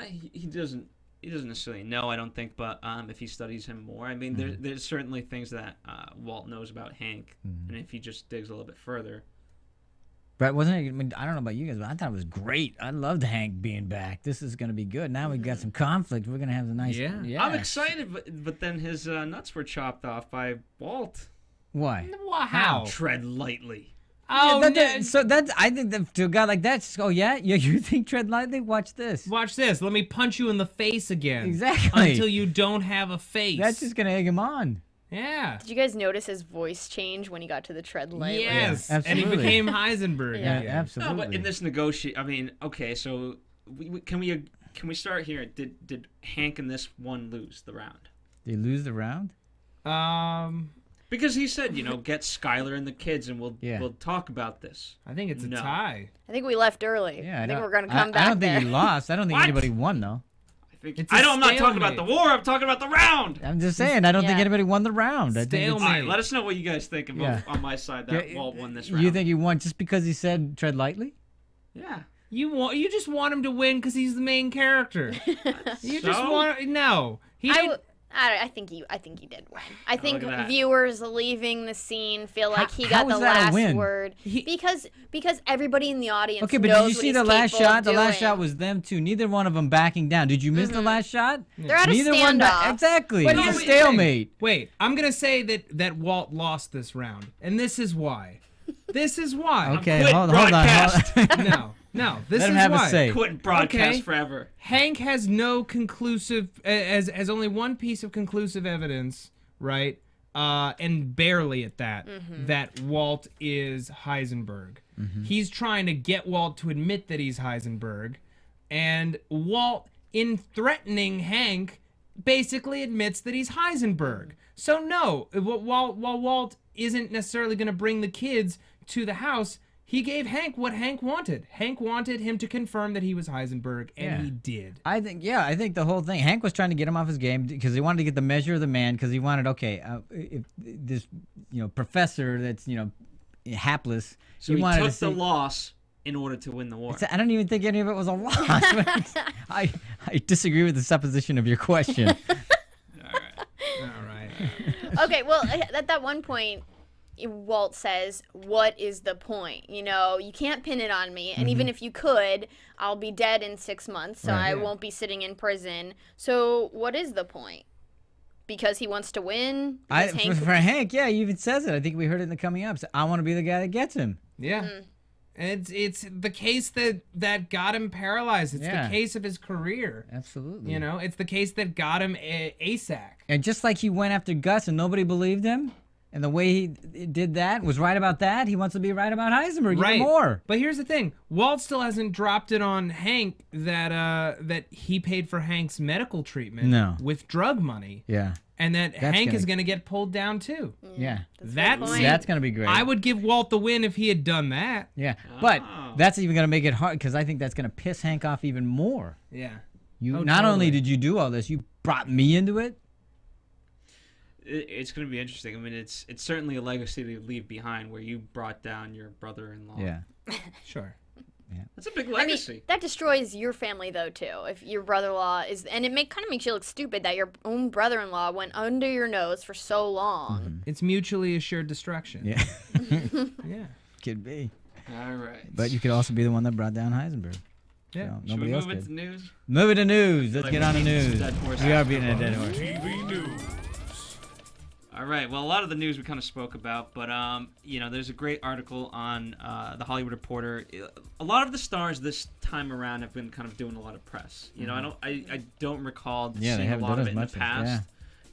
He doesn't. He doesn't necessarily know, I don't think, but if he studies him more, I mean, there's certainly things that Walt knows about Hank, and if he just digs a little bit further. But wasn't it? I mean, I don't know about you guys, but I thought it was great. I loved Hank being back. This is going to be good. Now we got some conflict. We're going to have a nice. Yeah. I'm excited, but then his nuts were chopped off by Walt. Why? How? Tread lightly. Oh, so that's, I think that to a guy like that, just go, yeah, you think tread lightly? Watch this. Watch this. Let me punch you in the face again. Exactly. Until you don't have a face. That's just going to egg him on. Yeah. Did you guys notice his voice change when he got to the tread lightly? Yes. Yeah, and he became Heisenberg. Yeah, absolutely. No, but in this I mean, okay, so can we start here? Did Hank in this one lose the round? Did he lose the round? Because he said, get Skyler and the kids, and we'll talk about this. I think it's a tie. I think we left early. Yeah, I think we're going to come back. I don't think he lost. I don't think anybody won, though. I'm not talking about the war. I'm talking about the round. I'm just saying. I don't think anybody won the round. I think all right, let us know what you guys think about on my side that Walt won this round. You think he won just because he said tread lightly? Yeah. You just want him to win because he's the main character. You just want he didn't. I think he did win. I think viewers leaving the scene feel like he got the last word because everybody in the audience. Okay, but did you see the last shot? The last shot was them two. Neither one of them backing down. Did you miss the last shot? They're at a standoff. Exactly. It's a stalemate. Wait, I'm gonna say that Walt lost this round, and this is why. This is why. Okay, hold on. No, this Let him is have why. A say. Quit broadcast forever. Hank has no conclusive, has only one piece of conclusive evidence, right? And barely at that, that Walt is Heisenberg. He's trying to get Walt to admit that he's Heisenberg, and Walt, in threatening Hank, basically admits that he's Heisenberg. So no, while Walt isn't necessarily going to bring the kids to the house, he gave Hank what Hank wanted. Hank wanted him to confirm that he was Heisenberg, and he did. I think the whole thing, Hank was trying to get him off his game because he wanted to get the measure of the man, because he wanted, if this, professor that's, hapless. So he took the loss in order to win the war. I don't even think any of it was a loss. I disagree with the supposition of your question. All right. Okay, well, at that one point, Walt says, what is the point? You can't pin it on me. And even if you could, I'll be dead in 6 months, so I won't be sitting in prison. So what is the point? Because he wants to win? For Hank, he even says it. I think we heard it in the coming ups. I want to be the guy that gets him. Yeah. And it's the case that got him paralyzed. It's the case of his career. Absolutely. It's the case that got him ASAC. And just like he went after Gus and nobody believed him, and the way he did that, was right about that, he wants to be right about Heisenberg even more. But here's the thing. Walt still hasn't dropped it on Hank that he paid for Hank's medical treatment with drug money. Yeah. And that Hank is going to get pulled down too. Yeah. That's going to be great. I would give Walt the win if he had done that. Yeah. But that's even going to make it hard, because I think that's going to piss Hank off even more. Yeah. Not only did you do all this, you brought me into it. It's going to be interesting. I mean, it's certainly a legacy to leave behind, where you brought down your brother-in-law. Yeah. Sure. Yeah. That's a big legacy. I mean, that destroys your family, though, too. If your brother-in-law is... And it kind of makes you look stupid that your own brother-in-law went under your nose for so long. It's mutually assured destruction. Yeah. Yeah. Could be. All right. But you could also be the one that brought down Heisenberg. Yeah. So Should we move into news? Move it to news. Let's get on to news. We are beating a dead horse. TV news. All right. Well, a lot of the news we kind of spoke about, but there's a great article on The Hollywood Reporter. A lot of the stars this time around have been kind of doing a lot of press. I don't recall seeing a lot of it in the past.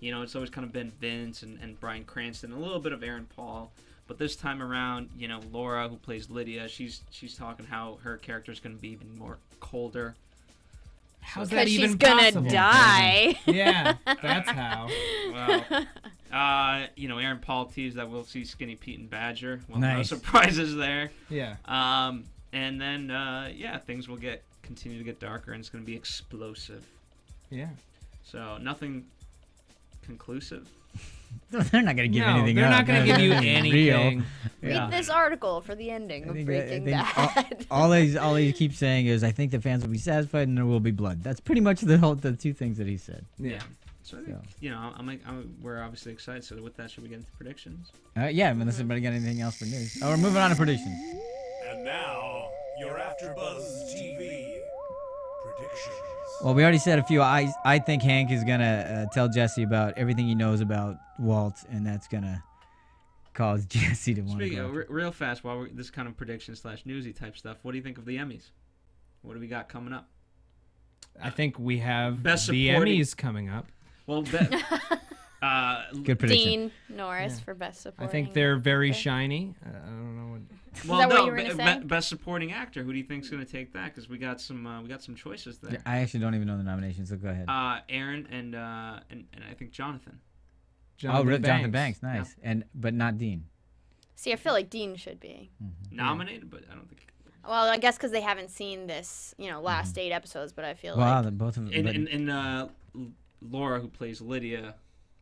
It's always kind of been Vince and Bryan Cranston, a little bit of Aaron Paul. But this time around, Laura, who plays Lydia, she's talking how her character is going to be even more colder. How's that even she's possible? Gonna die. Yeah, that's how. Well, Aaron Paul teased that we'll see Skinny Pete and Badger. Well, nice. No surprises there. Yeah. And then, things will get continue to get darker, and it's going to be explosive. Yeah. So nothing conclusive. They're not going to give anything they're up. not going to give you anything. Read this article for the ending of Breaking Bad. All he keeps saying is, I think the fans will be satisfied and there will be blood. That's pretty much the two things that he said. Yeah. So I think, we're obviously excited. So with that, should we get into predictions? Yeah, unless anybody got anything else for news. Oh, we're moving on to predictions. And now, your AfterBuzz TV predictions. Well, we already said a few. I think Hank is going to tell Jesse about everything he knows about Walt, and that's going to cause Jesse to want to Speaking go. of, real fast, while we're this kind of prediction / newsy type stuff, what do you think of the Emmys? What do we got coming up? I think we have Best the supporting- Emmys coming up. Well, Good prediction. Dean Norris for Best Supporting. I think they're very Actor. shiny. I don't know what. well, that what no, you were gonna say? best supporting actor. Who do you think's going to take that? Because we got some choices there. I actually don't even know the nominations, so go ahead. Aaron and I think Jonathan. Jonathan Banks, nice. But not Dean. See, I feel like Dean should be. Nominated, but I don't think. Well, I guess because they haven't seen this, last 8 episodes, but I feel Wow, like both of them. And Laura, who plays Lydia,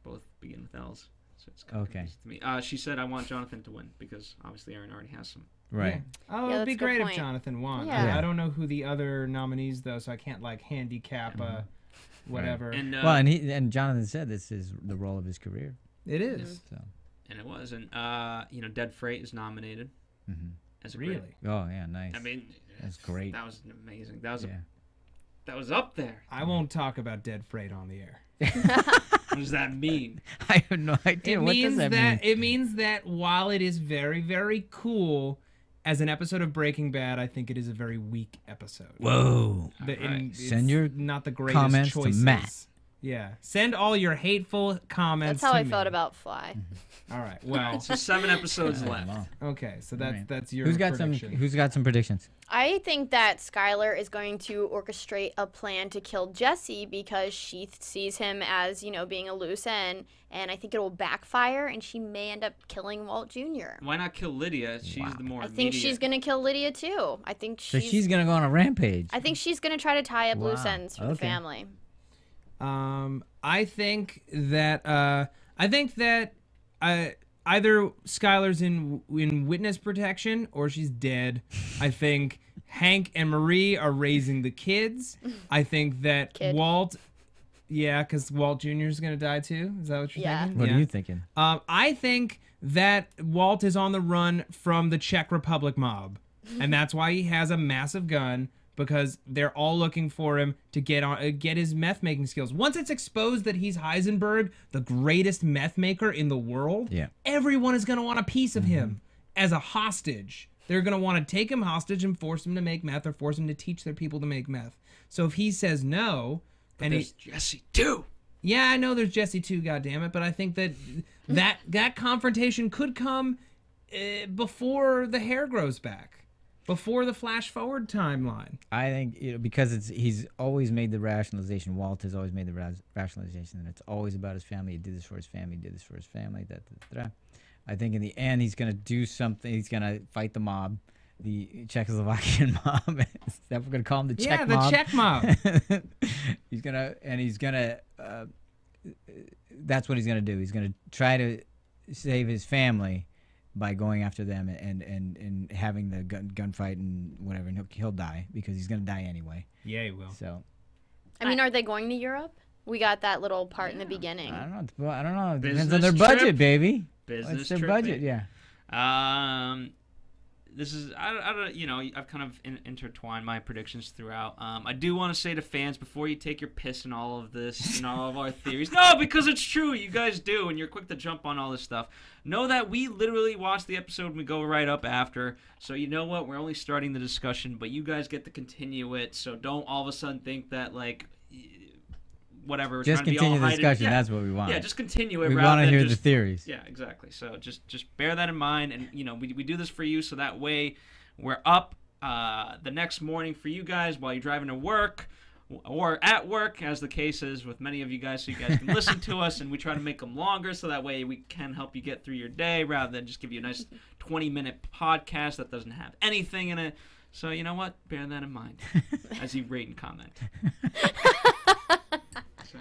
both begin with L's. So it's kind of Okay. confusing to me. She said, I want Jonathan to win because obviously Aaron already has some. Right. Oh, Yeah, it'd be that's a good great if point. Jonathan won. Yeah. I don't know who the other nominees though, so I can't handicap whatever. And Well, and Jonathan said this is the role of his career. It is. So. and it was, and Dead Freight is nominated as a Really? Oh yeah, nice. I mean, That's great. That was amazing. That was Yeah. that was up there. I won't talk about Dead Freight on the air. What does that mean? I have no idea. It What means does that mean? it means that while it is very, very cool as an episode of Breaking Bad, I think it is a very weak episode. Whoa. It's Send your not the greatest comments to choices. Matt. Yeah, send all your hateful comments. that's how to I me. felt about Fly. All right. Well, So 7 episodes I don't left. know. okay. So Alright. that's your Who's got prediction. some? Who's got some predictions? I think that Skyler is going to orchestrate a plan to kill Jesse because she sees him as, being a loose end, and I think it will backfire, and she may end up killing Walt Jr. Why not kill Lydia? She's the more I think immediate. she's gonna kill Lydia too. I think So she's gonna go on a rampage. I think she's gonna try to tie up loose Wow. ends for the Okay. family. I think that either Skylar's in witness protection or she's dead. I think Hank and Marie are raising the kids. I think that Kid. Walt, because Walt Jr. is gonna die too. Is that what you're Yeah. thinking? What Yeah. are you thinking? I think that Walt is on the run from the Czech Republic mob, and that's why he has a massive gun, because they're all looking for him to get his meth making skills. Once it's exposed that he's Heisenberg, the greatest meth maker in the world, Yeah. everyone is going to want a piece of him as a hostage. They're going to want to take him hostage and force him to make meth or force him to teach their people to make meth. So if he says no, But there's Jesse too. yeah, I know there's Jesse too, goddammit, but I think that confrontation could come before the hair grows back, before the flash forward timeline. I think because he's always made the rationalization. Walt has always made the rationalization that it's always about his family. He did this for his family. He did this for his family. I think in the end he's gonna do something. He's gonna fight the mob, the Czechoslovakian mob. Is that we're gonna call him the Czech mob? Czech mob. he's gonna. That's what he's gonna do. He's gonna try to save his family by going after them and having the gunfight and whatever, and he'll die because he's gonna die anyway. Yeah, he will. So I mean, are they going to Europe? We got that little part in the beginning. I don't know. Well, I don't know. It depends Business on their budget, trip. baby. Business What's their trip, budget? baby. Yeah. This is I don't I've kind of intertwined my predictions throughout. I do want to say to fans, before you take your piss in all of this and all of our theories, no, because it's true, you guys do, and you're quick to jump on all this stuff. Know that we literally watch the episode and we go right up after. So you know what? We're only starting the discussion, but you guys get to continue it. So don't all of a sudden think that whatever. we're Just trying to be all continue the hiding- discussion. Yeah. That's what we want. Yeah, just continue it. we rather want to than hear just, the theories. Yeah, exactly. So just bear that in mind, and we do this for you, so that way we're up the next morning for you guys while you're driving to work or at work, as the case is with many of you guys, so you guys can listen to us, and we try to make them longer, so that way we can help you get through your day rather than just give you a nice 20-minute podcast that doesn't have anything in it. So you know what? Bear that in mind as you rate and comment.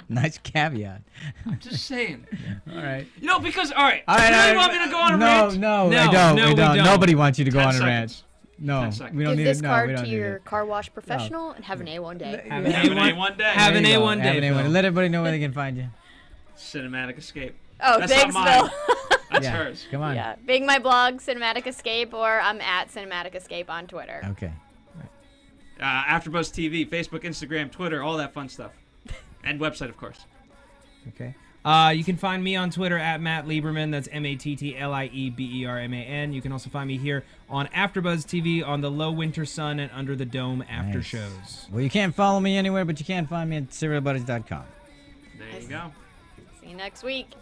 Nice caveat. I'm just saying. All right. You know, because all right. All right. You really want me to go on a rant? No, No, I don't. no, we we don't. don't. Nobody wants you to go 10 on a seconds. rant. No, 10 seconds. we don't Give need this it. No, we card don't to need your it. car wash professional and have an A1 day. Have Have an A1 day. Have an There you go. A1 Have day. an A1. Phil. Let everybody know where they can find you. Cinematic Escape. Oh, That's thanks, not mine. Phil. That's Yeah. hers. Come on. Yeah, being my blog, Cinematic Escape, or I'm at Cinematic Escape on Twitter. Okay. AfterBuzz TV, Facebook, Instagram, Twitter, all that fun stuff, and website, of course. Okay. You can find me on Twitter at Matt Lieberman. That's MattLieberman. You can also find me here on AfterBuzz TV on the Low Winter Sun and Under the Dome after Nice. shows. Well, you can't follow me anywhere, but you can find me at serialbuddies.com. There you go. See you next week.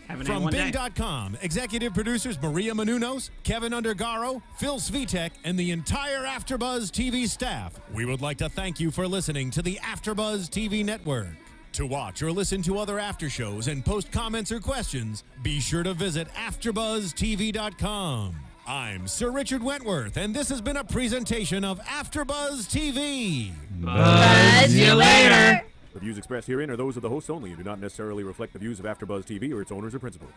Have an From A1 day. Bing.com, executive producers Maria Menounos, Kevin Undergaro, Phil Svitek, and the entire AfterBuzz TV staff, we would like to thank you for listening to the AfterBuzz TV network. To watch or listen to other after shows and post comments or questions, be sure to visit AfterBuzzTV.com. I'm Sir Richard Wentworth, and this has been a presentation of AfterBuzz TV. Buzz you later. The views expressed herein are those of the hosts only and do not necessarily reflect the views of AfterBuzz TV or its owners or principals.